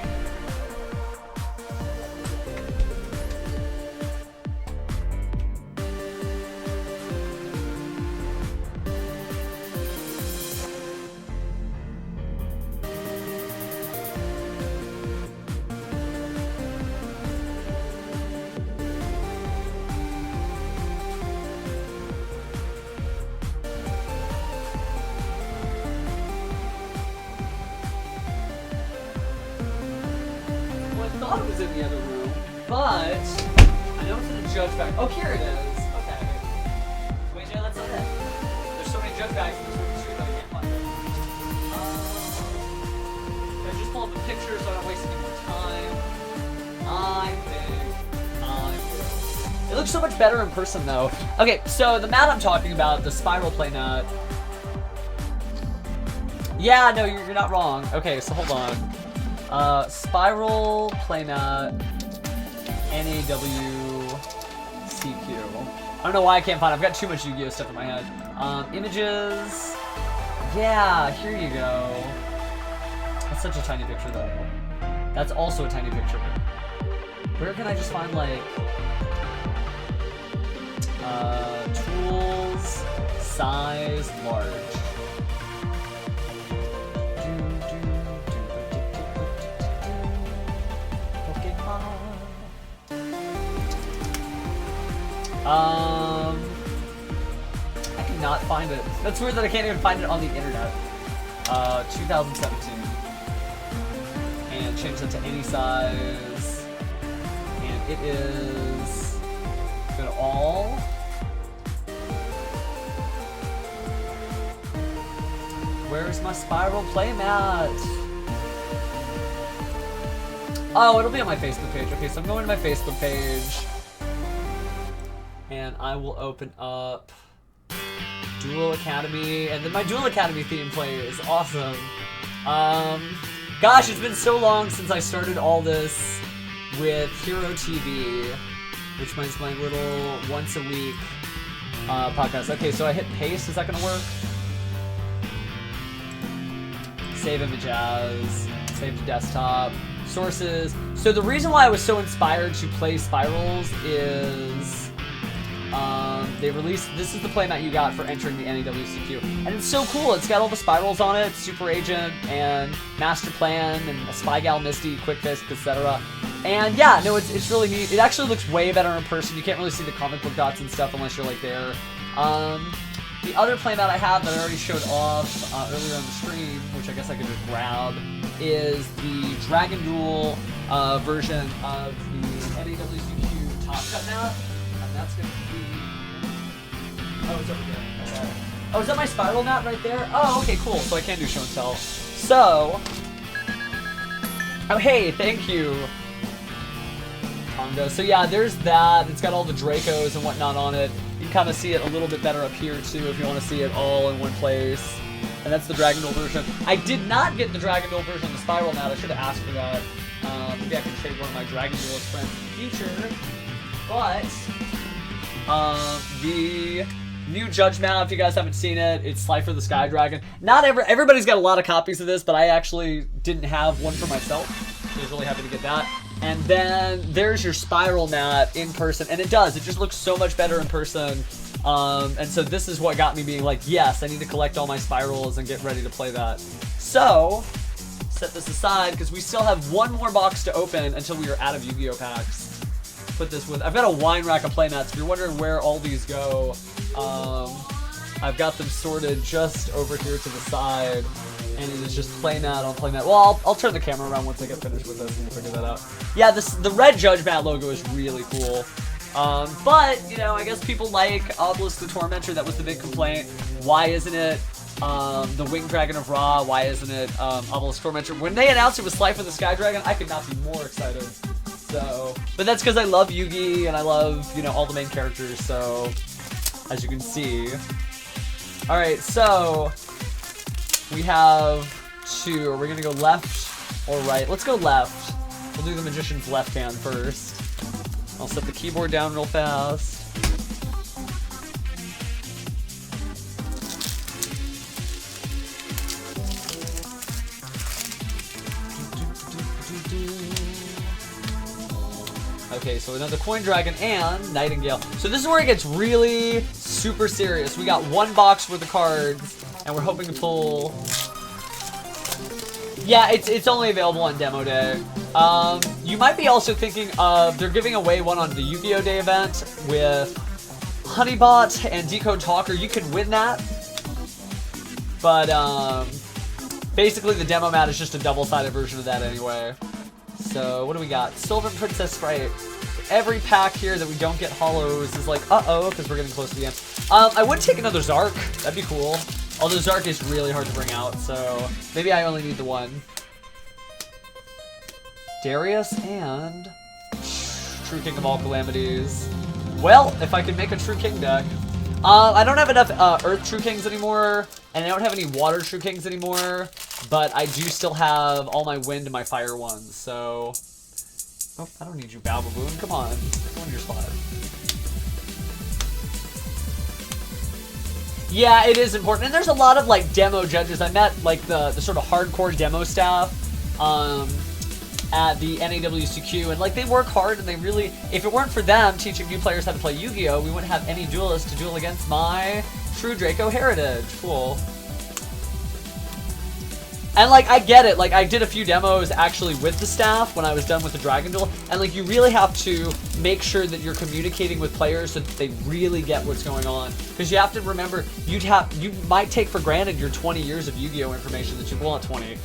In the other room, but I know it's in the judge bag. Oh, here it is. Okay. Wait, no, that's not it. There's so many judge bags in this room too that I can't find it. Can I just pull up a picture so I don't waste any more time? I think. It looks so much better in person though. Okay, so the mat I'm talking about, the Spiral play mat. Yeah, no, you're not wrong. Okay, so hold on. Spiral playmat NAW CQ. I don't know why I can't find it. I've got too much Yu-Gi-Oh! Stuff in my head. Images. Yeah, here you go. That's such a tiny picture though. That's also a tiny picture. Where can I just find like tools, size, large. I cannot find it. That's weird that I can't even find it on the internet. 2017. And change that to any size. And it is go to all. Where's my Spiral playmat? Oh, it'll be on my Facebook page. Okay, so I'm going to my Facebook page. And I will open up Duel Academy, and then my Duel Academy theme plays. Awesome. Gosh, it's been so long since I started all this with Hero TV, which is my little once a week podcast. Okay, so I hit paste. Is that gonna work? Save image as, save to desktop, sources. So the reason why I was so inspired to play Spirals is they released, this is the playmat you got for entering the NAWCQ, and it's so cool. It's got all the Spirals on it, Super Agent and Master Plan and Spy Gal Misty, Quick Fisk, etc. And yeah, no, it's really neat. It actually looks way better in person. You can't really see the comic book dots and stuff unless you're like there. The other playmat I have that I already showed off earlier on the stream, which I guess I could just grab, is the Dragon Duel version of the NAWCQ Top Cut map. And that's going to be... Oh, it's over here. Okay. Oh, is that my spiral map right there? Oh, okay, cool. So I can do show and tell. So... Oh, hey, thank you. So yeah, there's that. It's got all the Dracos and whatnot on it. You can kind of see it a little bit better up here too if you want to see it all in one place. And that's the Dragon Duel version. I did not get the Dragon Duel version of the Spiral Mat. I should have asked for that. Maybe I can trade one of my Dragon Duelist friends in the future. But the new Judge Map, if you guys haven't seen it, it's Slifer the Sky Dragon. Not everybody's got a lot of copies of this, but I actually didn't have one for myself. I was really happy to get that. And then there's your Spiral Mat in person, and it just looks so much better in person. And so this is what got me being like, yes, I need to collect all my Spirals and get ready to play that. So, set this aside, because we still have one more box to open until we are out of Yu-Gi-Oh! Packs. Put this with, I've got a wine rack of playmats. If you're wondering where all these go, I've got them sorted just over here to the side. And it is just playmat on playmat. Well, I'll turn the camera around once I get finished with this and figure that out. Yeah, the red Judge Mat logo is really cool. But, you know, I guess people like Obelisk the Tormentor. That was the big complaint. Why isn't it the Winged Dragon of Ra? Why isn't it Obelisk Tormentor? When they announced it was Slifer the Sky Dragon, I could not be more excited. So, but that's because I love Yugi and I love, you know, all the main characters. So, as you can see. Alright, so... we have two. Are we going to go left or right? Let's go left. We'll do the Magician's left hand first. I'll set the keyboard down real fast. Okay, so another Coin Dragon and Nightingale. So this is where it gets really super serious. We got one box worth of cards. And we're hoping to pull... Yeah, it's only available on demo day. You might be also thinking of... They're giving away one on the Yu-Gi-Oh! Day event with Honeybot and Decode Talker. You can win that. But, basically the demo mat is just a double-sided version of that anyway. So, what do we got? Sylvan Princess Sprite. Every pack here that we don't get hollows is like, uh-oh, because we're getting close to the end. I would take another Zark. That'd be cool. Although Zark is really hard to bring out, so maybe I only need the one. Darius and True King of All Calamities. Well, if I can make a True King deck. I don't have enough Earth True Kings anymore, and I don't have any Water True Kings anymore, but I do still have all my Wind and my Fire ones, so... Oh, I don't need you, Balbaboon. Come on. Go in your spot. Yeah, it is important. And there's a lot of, like, demo judges. I met, like, the sort of hardcore demo staff at the NAWCQ. And, like, they work hard and they really... If it weren't for them teaching new players how to play Yu-Gi-Oh!, we wouldn't have any duelists to duel against my true Draco heritage. Cool. And, like, I get it. Like, I did a few demos actually with the staff when I was done with the Dragon Duel. And, like, you really have to make sure that you're communicating with players so that they really get what's going on. Because you have to remember, you might take for granted your 20 years of Yu-Gi-Oh! Information that you... Well, not 20.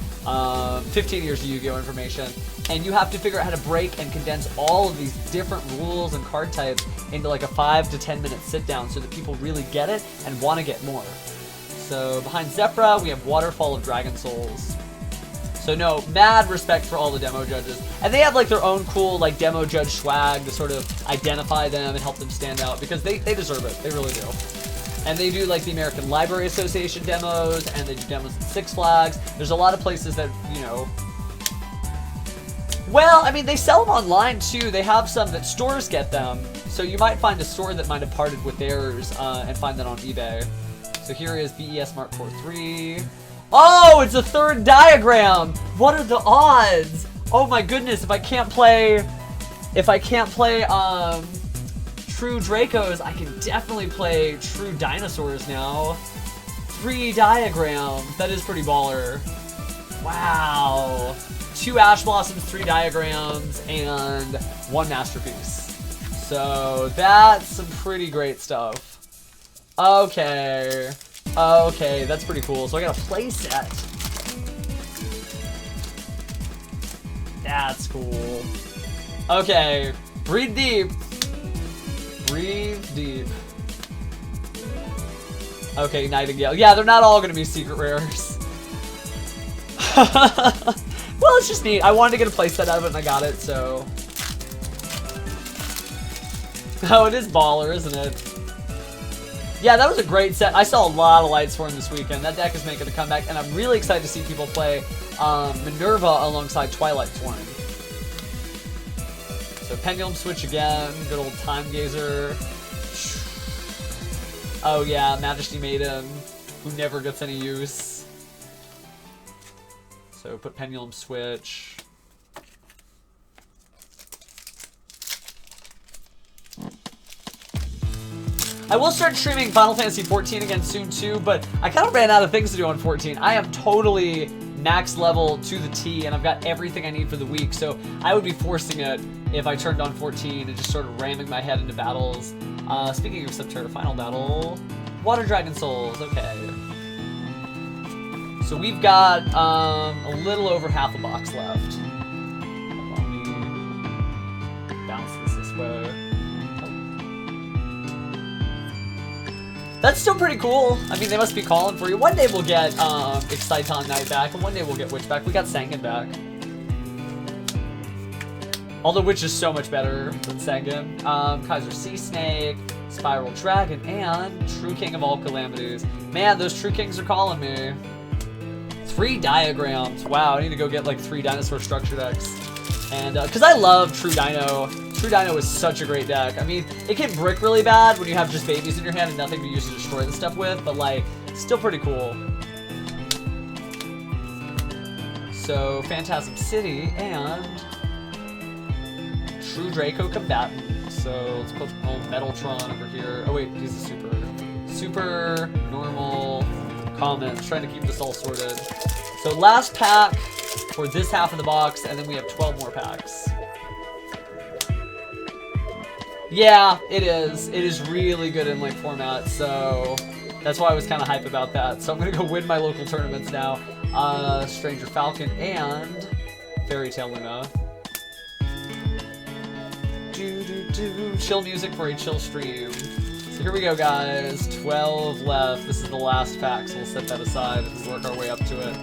15 years of Yu-Gi-Oh! Information. And you have to figure out how to break and condense all of these different rules and card types into, like, a 5 to 10 minute sit-down so that people really get it and want to get more. So behind Zephyra, we have Waterfall of Dragon Souls. So no, mad respect for all the demo judges. And they have like their own cool like demo judge swag to sort of identify them and help them stand out because they deserve it. They really do. And they do like the American Library Association demos, and they do demos at Six Flags. There's a lot of places that, you know... Well, I mean, they sell them online too. They have some that stores get them. So you might find a store that might have parted with theirs and find that on eBay. So here is BES Mark IV 3. Oh, it's a third diagram! What are the odds? Oh my goodness, if I can't play True Dracos, I can definitely play True Dinosaurs now. 3 diagrams. That is pretty baller. Wow. 2 Ash Blossoms, 3 diagrams, and 1 masterpiece. So that's some pretty great stuff. Okay. Okay, that's pretty cool. So I got a play set. That's cool. Okay. Breathe deep. Breathe deep. Okay, Nightingale. Yeah, they're not all going to be secret rares. Well, it's just neat. I wanted to get a playset out of it, and I got it, so... Oh, it is baller, isn't it? Yeah, that was a great set. I saw a lot of lights for him this weekend. That deck is making a comeback, and I'm really excited to see people play Minerva alongside Twilight Swarm. So Pendulum Switch again, good old Time Gazer. Oh yeah, Majesty Maiden, who never gets any use. So put Pendulum Switch. I will start streaming Final Fantasy 14 again soon too, but I kind of ran out of things to do on 14. I am totally max level to the T, and I've got everything I need for the week, so I would be forcing it if I turned on 14 and just started ramming my head into battles. Speaking of Septerra Final Battle, Water Dragon Souls, okay. So we've got a little over half a box left. Let me bounce this way. That's still pretty cool. I mean, they must be calling for you. One day we'll get Exciton Knight back, and one day we'll get Witch back. We got Sangan back. Although Witch is so much better than Sangan. Kaiser Sea Snake, Spiral Dragon, and True King of all Calamities. Man, those True Kings are calling me. 3 diagrams. Wow, I need to go get like 3 dinosaur structure decks. And, because I love True Dino. True Dino is such a great deck. I mean, it can brick really bad when you have just babies in your hand and nothing to use to destroy the stuff with, but like, still pretty cool. So, Phantasm City and True Draco Combatant. So, let's put Metaltron over here. Oh wait, he's a super, normal, common. Trying to keep this all sorted. So, last pack for this half of the box, and then we have 12 more packs. Yeah, it is. It is really good in like format, so that's why I was kind of hype about that. So I'm gonna go win my local tournaments now. Stranger Falcon and Fairy Tale Luna. Chill music for a chill stream. So here we go, guys. 12 left. This is the last pack, so we'll set that aside and work our way up to it.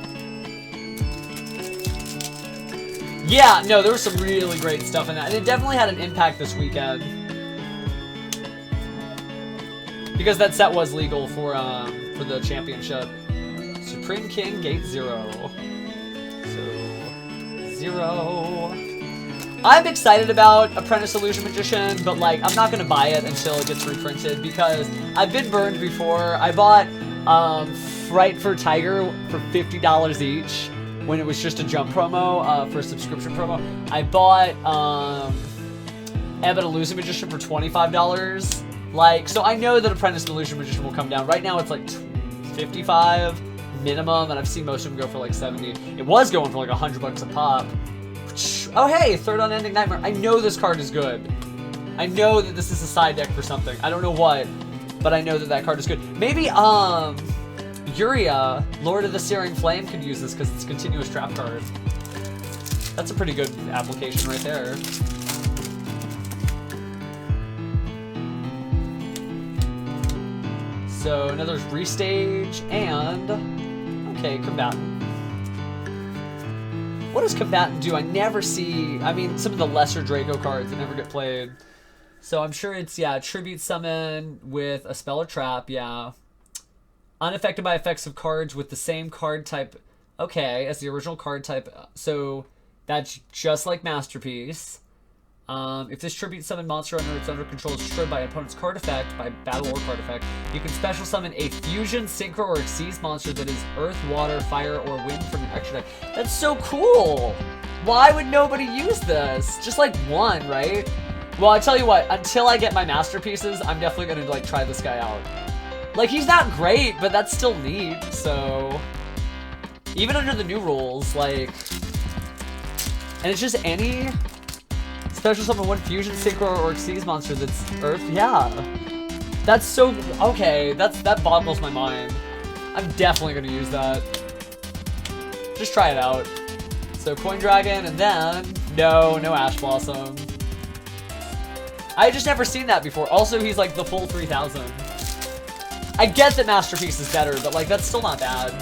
Yeah, no, there was some really great stuff in that, and it definitely had an impact this weekend. Because that set was legal for the championship. Supreme King, Gate 0. So, 0. I'm excited about Apprentice Illusion Magician, but like, I'm not going to buy it until it gets reprinted because I've been burned before. I bought Fright for Tiger for $50 each when it was just a jump promo, for a subscription promo. I bought Ebon Illusion Magician for $25. Like, so I know that Apprentice Illusion Magician will come down. Right now it's like 55 minimum, and I've seen most of them go for like 70. It was going for like $100 a pop. Oh hey, third Unending Nightmare. I know this card is good. I know that this is a side deck for something. I don't know what, but I know that that card is good. Maybe Yuria, Lord of the Searing Flame, could use this because it's a continuous trap card. That's a pretty good application right there. So another restage and okay, Combatant. What does Combatant do? I never see. I mean, some of the lesser Draco cards that never get played. So I'm sure it's, yeah, tribute summon with a spell or trap, yeah. Unaffected by effects of cards with the same card type, okay, as the original card type. So that's just like Masterpiece. If this tribute summon monster under its control is destroyed by an opponent's card effect, by battle or card effect, you can special summon a fusion, synchro, or exceeds monster that is earth, water, fire, or wind from your extra deck. That's so cool! Why would nobody use this? Just like one, right? Well, I tell you what, until I get my masterpieces, I'm definitely gonna like try this guy out. Like, he's not great, but that's still neat, so... Even under the new rules, like... And it's just any... Special summon one fusion, synchro, or exceeds monster that's earth? Yeah. That's so... Okay, that boggles my mind. I'm definitely gonna use that. Just try it out. So, Coin Dragon, and then... No Ash Blossom. I just never seen that before. Also, he's like the full 3,000. I get that Masterpiece is better, but like that's still not bad.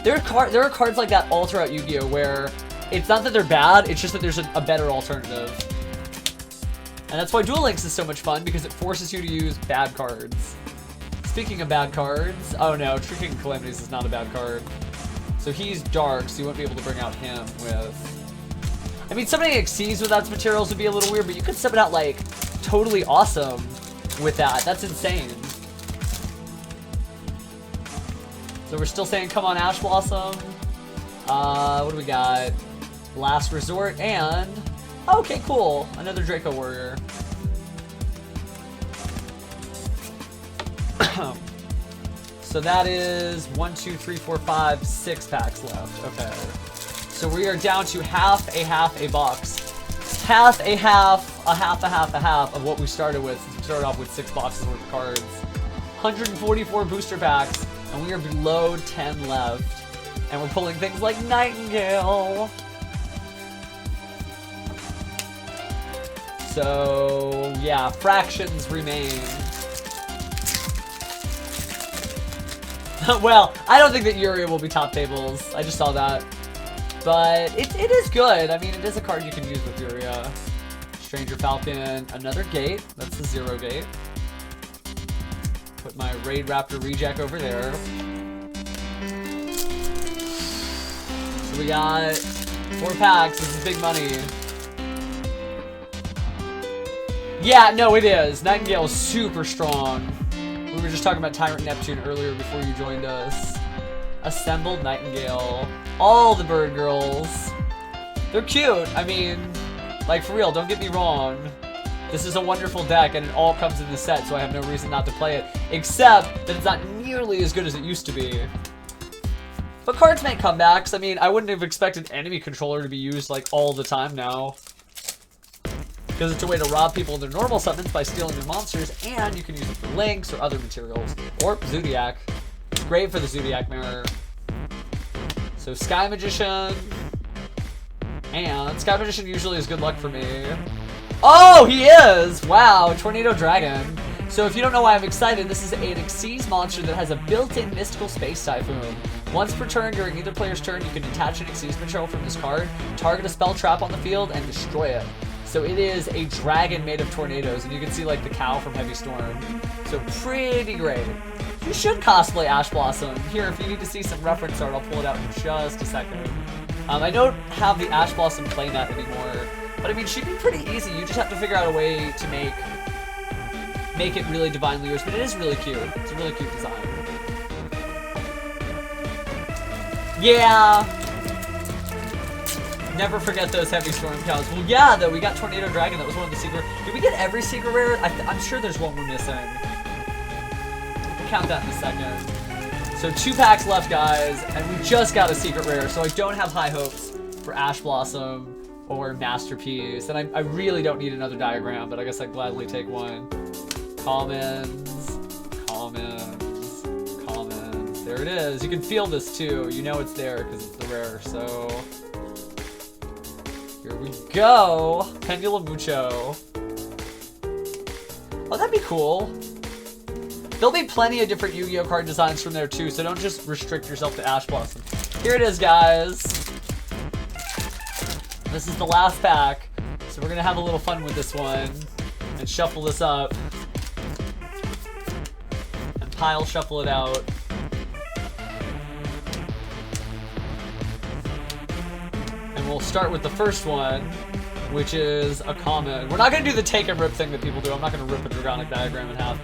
There are cards like that all throughout Yu-Gi-Oh! Where it's not that they're bad, it's just that there's a better alternative. And that's why Duel Links is so much fun, because it forces you to use bad cards. Speaking of bad cards, oh no, True King Calamities is not a bad card. So he's dark, so you won't be able to bring out him with... I mean, summoning Exceeds without materials would be a little weird, but you could summon out, like, totally awesome with that. That's insane. So we're still saying, come on, Ash Blossom. What do we got? Last Resort and... Okay, cool. Another Draco Warrior. So that is 1, 2, 3, 4, 5, 6 packs left. Okay. So we are down to half a box. Half of what we started with, since we started off with 6 boxes worth of cards. 144 booster packs, and we are below 10 left. And we're pulling things like Nightingale. So, yeah, fractions remain. Well, I don't think that Yuri will be top tables. I just saw that. But it is good. I mean, it is a card you can use with Yuria. Stranger Falcon, another gate. That's the 0 gate. Put my Raid Raptor reject over there. So we got 4 packs. This is big money. Yeah, no, it is. Nightingale is super strong. We were just talking about Tyrant Neptune earlier before you joined us. Assembled Nightingale. All the bird girls. They're cute. I mean, like, for real, don't get me wrong. This is a wonderful deck, and it all comes in the set, so I have no reason not to play it. Except that it's not nearly as good as it used to be. But cards make comebacks. I mean, I wouldn't have expected Enemy Controller to be used, like, all the time now. Because it's a way to rob people of their normal summons by stealing their monsters, and you can use it for links or other materials. Or Zodiac. Great for the Zodiac Mirror. So Sky Magician. And Sky Magician usually is good luck for me. Oh, he is! Wow, Tornado Dragon. So if you don't know why I'm excited, this is an Exceeds monster that has a built-in Mystical Space Typhoon. Once per turn during either player's turn, you can detach an Exceeds material from this card, target a spell trap on the field, and destroy it. So it is a dragon made of tornadoes, and you can see like the cow from Heavy Storm. So pretty great. You should cosplay Ash Blossom. Here, if you need to see some reference art, I'll pull it out in just a second. I don't have the Ash Blossom playmat anymore, but I mean, she'd be pretty easy. You just have to figure out a way to make it really divinely yours, but it is really cute. It's a really cute design. Yeah! Never forget those Heavy Storm cows. Well, yeah, though, we got Tornado Dragon. That was one of the secret... Did we get every secret rare? I'm sure there's one we're missing. We'll count that in a second. So 2 packs left, guys, and we just got a secret rare, so I don't have high hopes for Ash Blossom or Masterpiece. And I really don't need another diagram, but I guess I'd gladly take one. Commons. There it is. You can feel this, too. You know it's there because it's the rare, so... Here we go! Pendulum Mucho. Oh, that'd be cool. There'll be plenty of different Yu-Gi-Oh! Card designs from there, too, so don't just restrict yourself to Ash Blossom. Here it is, guys. This is the last pack, so we're gonna have a little fun with this one. and shuffle this up. And pile shuffle it out. And we'll start with the first one, which is a common. We're not going to do the take and rip thing that people do. I'm not going to rip a Dragonic diagram in half.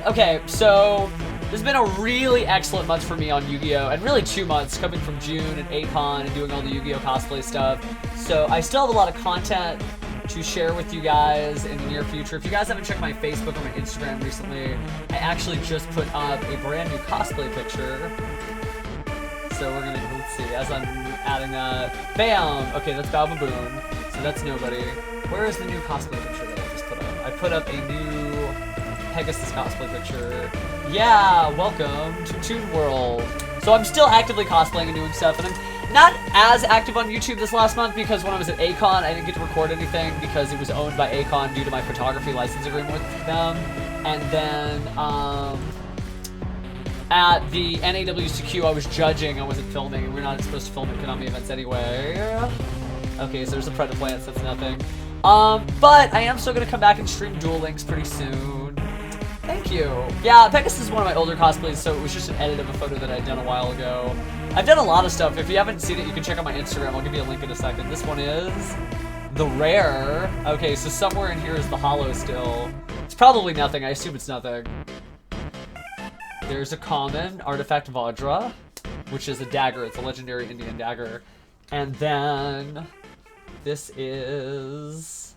Okay, so this has been a really excellent month for me on Yu-Gi-Oh! And really 2 months, coming from June and A-Con and doing all the Yu-Gi-Oh! Cosplay stuff. So I still have a lot of content to share with you guys in the near future. If you guys haven't checked my Facebook or my Instagram recently, I actually just put up a brand new cosplay picture. So we're gonna, let's see, as I'm adding that, bam! Okay, that's Bao Baboon, so that's nobody. Where is the new cosplay picture that I just put up? I put up a new Pegasus cosplay picture. Yeah, welcome to Toon World. So I'm still actively cosplaying and doing stuff, and I'm not as active on YouTube this last month because when I was at A-Con, I didn't get to record anything because it was owned by A-Con due to my photography license agreement with them. And then, at the NAWCQ, I was judging, I wasn't filming, and we're not supposed to film at Konami events anyway. Okay, so there's a Predaplant, so that's nothing. But I am still gonna come back and stream Duel Links pretty soon. Thank you. Yeah, Pegasus is one of my older cosplays, so it was just an edit of a photo that I'd done a while ago. I've done a lot of stuff. If you haven't seen it, you can check out my Instagram. I'll give you a link in a second. This one is the rare. Okay, so somewhere in here is the holo still. It's probably nothing. I assume it's nothing. There's a common, Artifact Vajra, which is a dagger. It's a legendary Indian dagger. And then this is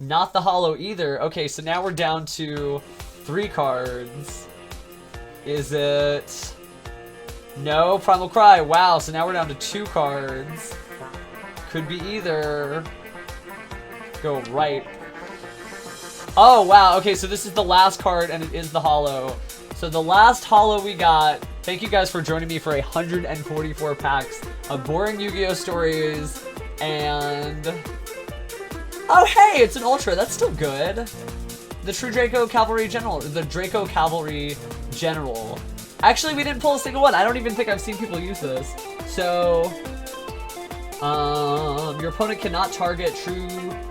not the holo either. Okay, so now we're down to 3 cards. Is it... No, Primal Cry. Wow, so now we're down to 2 cards. Could be either... Go right. Oh, wow. Okay, so this is the last card, and it is the holo. So the last holo we got... Thank you guys for joining me for 144 packs of boring Yu-Gi-Oh! Stories, and... Oh, hey, it's an Ultra. That's still good. The True Draco Cavalry General. The Draco Cavalry General. Actually, we didn't pull a single one. I don't even think I've seen people use this. So, your opponent cannot target True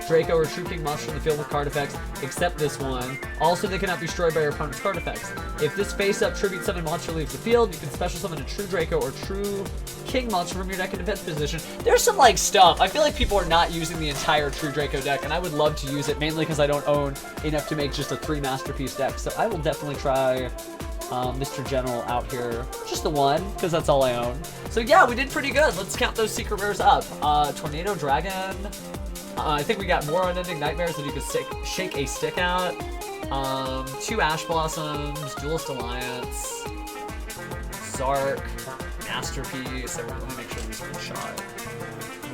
Draco or True King monster in the field with card effects, except this one. Also, they cannot be destroyed by your opponent's card effects. If this face-up tribute summon monster leaves the field, you can special summon a True Draco or True King monster from your deck in defense position. There's some, like, stuff. I feel like people are not using the entire True Draco deck, and I would love to use it, mainly because I don't own enough to make just a 3 masterpiece deck. So I will definitely try... Mr. General out here. Just the one, because that's all I own. So yeah, we did pretty good. Let's count those secret rares up. Tornado Dragon. I think we got more Unending Nightmares that you could shake a stick at. 2 Ash Blossoms, Duelist Alliance, Zark, Masterpiece. Let me make sure these are shot.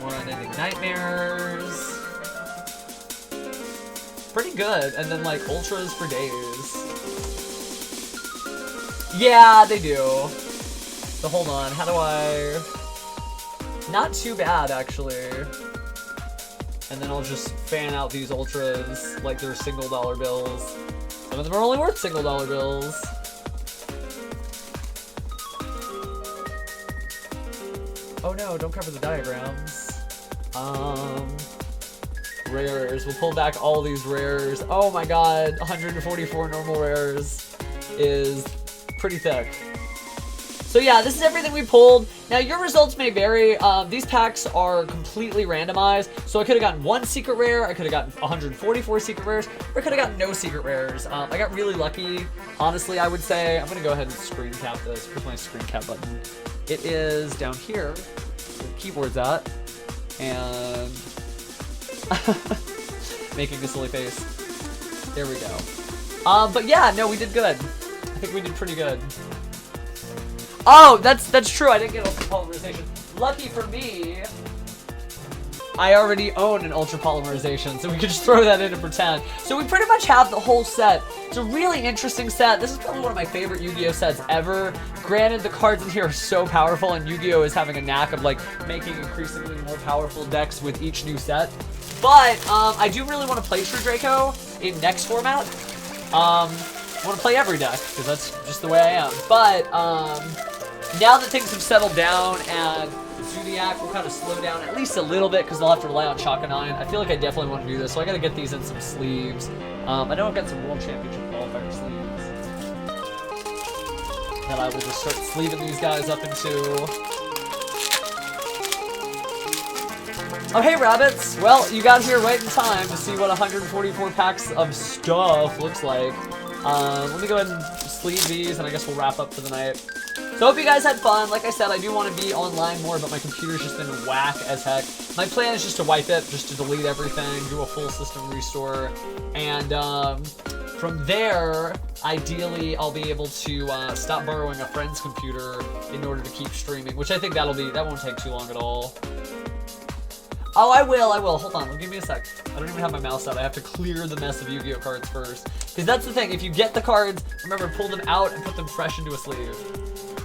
More Unending Nightmares. Pretty good. And then like Ultras for days. Yeah, they do. So hold on, how do I... Not too bad, actually. And then I'll just fan out these Ultras like they're single dollar bills. Some of them are only worth single dollar bills. Oh no, don't cover the diagrams. Rares. We'll pull back all these rares. Oh my god, 144 normal rares is... pretty thick. So yeah, this is everything we pulled. Now your results may vary. These packs are completely randomized. So I could have gotten 1 secret rare, I could have gotten 144 secret rares, or I could have gotten no secret rares. I got really lucky, honestly, I would say. I'm gonna go ahead and screen cap this. Where's my screen cap button? It is down here, where the keyboard's at, and making a silly face. There we go. But yeah, no, we did good. I think we did pretty good. Oh, that's true. I didn't get Ultra Polymerization. Lucky for me, I already own an Ultra Polymerization, so we could just throw that in and pretend. So we pretty much have the whole set. It's a really interesting set. This is probably one of my favorite Yu-Gi-Oh sets ever. Granted, the cards in here are so powerful, and Yu-Gi-Oh is having a knack of like making increasingly more powerful decks with each new set. But I do really want to play True Draco in next format. I want to play every deck, because that's just the way I am. But, now that things have settled down, and Zodiac will kind of slow down at least a little bit because they'll have to rely on Chaka 9. I feel like I definitely want to do this, so I gotta get these in some sleeves. I know I've got some World Championship Qualifier sleeves that I will just start sleeving these guys up into. Oh, hey, rabbits! Well, you got here right in time to see what 144 packs of stuff looks like. Let me go ahead and sleeve these, and I guess we'll wrap up for the night. So hope you guys had fun. Like I said, I do want to be online more, but my computer's just been whack as heck. My plan is just to wipe it, just to delete everything, do a full system restore, and from there, ideally, I'll be able to stop borrowing a friend's computer in order to keep streaming, which I think that won't take too long at all. Oh, I will. Hold on, give me a sec. I don't even have my mouse out. I have to clear the mess of Yu-Gi-Oh cards first. Because that's the thing, if you get the cards, remember, pull them out and put them fresh into a sleeve.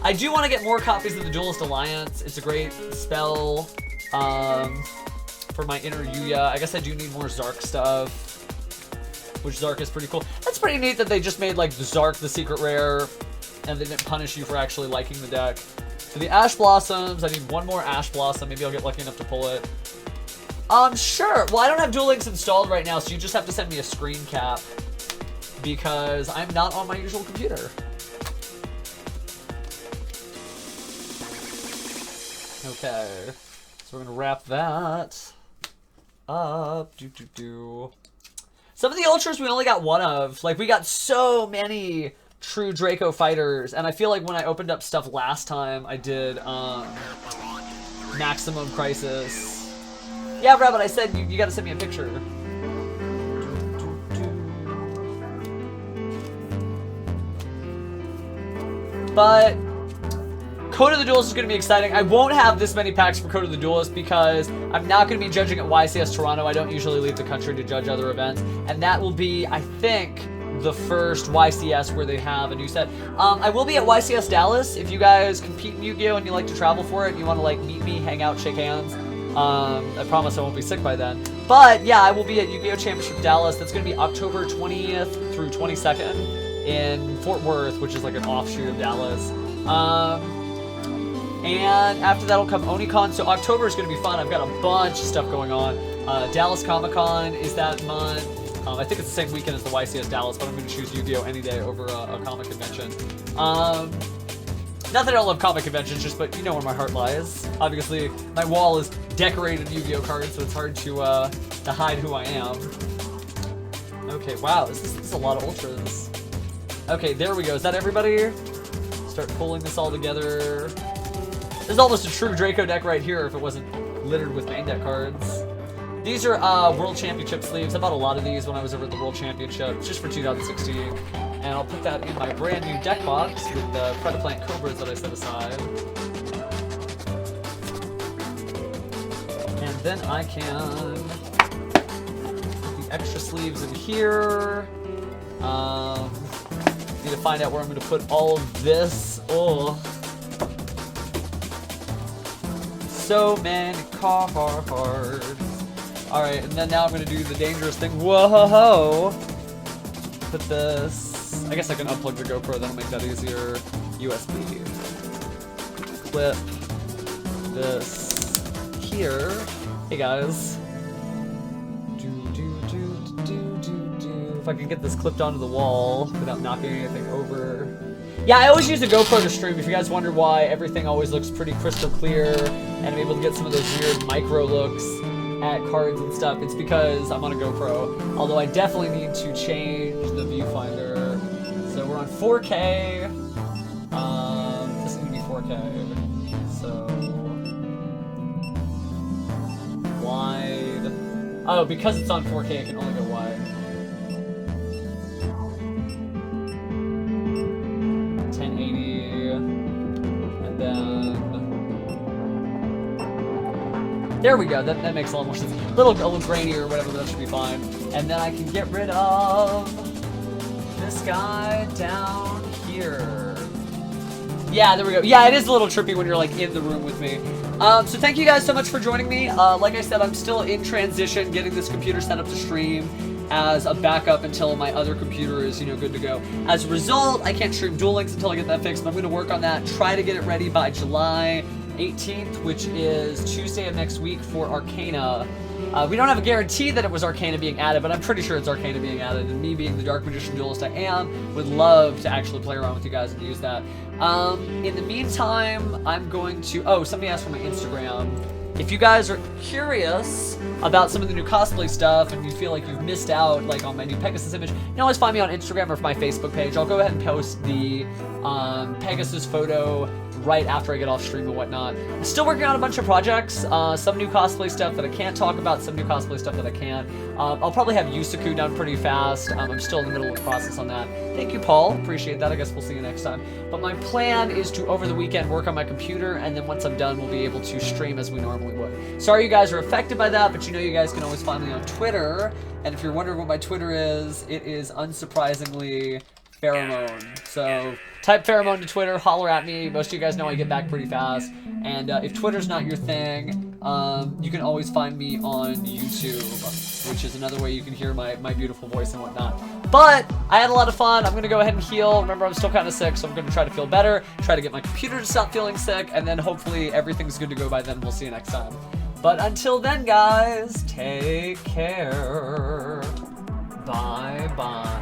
I do want to get more copies of the Duelist Alliance. It's a great spell for my inner Yuya. I guess I do need more Zark stuff, which Zark is pretty cool. That's pretty neat that they just made, like, Zark the secret rare, and they didn't punish you for actually liking the deck. So the Ash Blossoms, I need one more Ash Blossom. Maybe I'll get lucky enough to pull it. Sure. Well, I don't have Duel Links installed right now, so you just have to send me a screen cap because I'm not on my usual computer. Okay, so we're gonna wrap that up. Some of the Ultras we only got one of. Like, we got so many true Draco fighters, and I feel like when I opened up stuff last time, I did Maximum Crisis. Yeah, Rabbit, I said you gotta send me a picture. But Code of the Duelist is going to be exciting. I won't have this many packs for Code of the Duelist because I'm not going to be judging at YCS Toronto. I don't usually leave the country to judge other events. And that will be, I think, the first YCS where they have a new set. I will be at YCS Dallas. If you guys compete in Yu-Gi-Oh! And you like to travel for it and you want to, like, meet me, hang out, shake hands, I promise I won't be sick by then. But, yeah, I will be at Yu-Gi-Oh! Championship Dallas. That's going to be October 20th through 22nd in Fort Worth, which is like an offshoot of Dallas. And after that will come Onicon. So October is going to be fun. I've got a bunch of stuff going on. Dallas Comic-Con is that month. I think it's the same weekend as the YCS Dallas, but I'm going to choose Yu-Gi-Oh! Any day over a comic convention. Not that I don't love comic conventions, just, but you know where my heart lies. Obviously, my wall is decorated Yu-Gi-Oh! Cards, so it's hard to hide who I am. Okay, wow, this is a lot of Ultras. Okay, there we go. Is that everybody? Start pulling this all together. This is almost a true Draco deck right here if it wasn't littered with main deck cards. These are World Championship sleeves. I bought a lot of these when I was over at the World Championship, just for 2016. And I'll put that in my brand new deck box with the Predaplant Cobras that I set aside. And then I can put the extra sleeves in here. Need to find out where I'm going to put all of this. Oh. So many cards. Alright, and then now I'm going to do the dangerous thing. Whoa! Put this... I guess I can unplug the GoPro, that'll make that easier. USB. Clip this here. Hey guys. If I can get this clipped onto the wall without knocking anything over. Yeah, I always use a GoPro to stream. If you guys wonder why everything always looks pretty crystal clear and I'm able to get some of those weird micro looks at cards and stuff, it's because I'm on a GoPro. Although I definitely need to change the viewfinder. So we're on 4K. This is gonna be 4K. So wide. Oh, because it's on 4K, it can only go wide. 1080, and then there we go. That makes a lot more sense. A little grainy or whatever, that should be fine. And then I can get rid of this guy down here. Yeah, there we go. Yeah, it is a little trippy when you're like in the room with me. So thank you guys so much for joining me. Like I said, I'm still in transition, getting this computer set up to stream as a backup until my other computer is, good to go. As a result, I can't stream Duel Links until I get that fixed, but I'm going to work on that, try to get it ready by July, 18th, which is Tuesday of next week for Arcana. We don't have a guarantee that it was Arcana being added, but I'm pretty sure it's Arcana being added, and me being the Dark Magician Duelist I am, would love to actually play around with you guys and use that. In the meantime, I'm going to... Oh, somebody asked for my Instagram. If you guys are curious about some of the new cosplay stuff and you feel like you've missed out like on my new Pegasus image, you can always find me on Instagram or my Facebook page. I'll go ahead and post the Pegasus photo right after I get off stream and whatnot. I'm still working on a bunch of projects, some new cosplay stuff that I can't talk about, some new cosplay stuff that I can. I'll probably have Yusaku done pretty fast. I'm still in the middle of the process on that. Thank you, Paul. Appreciate that. I guess we'll see you next time. But my plan is to, over the weekend, work on my computer, and then once I'm done, we'll be able to stream as we normally would. Sorry you guys are affected by that, but you know you guys can always find me on Twitter. And if you're wondering what my Twitter is, it is unsurprisingly Pheromone. So type Pheromone to Twitter, holler at me. Most of you guys know I get back pretty fast. And if Twitter's not your thing, you can always find me on YouTube, which is another way you can hear my beautiful voice and whatnot. But I had a lot of fun. I'm going to go ahead and heal. Remember, I'm still kind of sick, so I'm going to try to feel better, try to get my computer to stop feeling sick, and then hopefully everything's good to go by then. We'll see you next time. But until then, guys, take care. Bye-bye.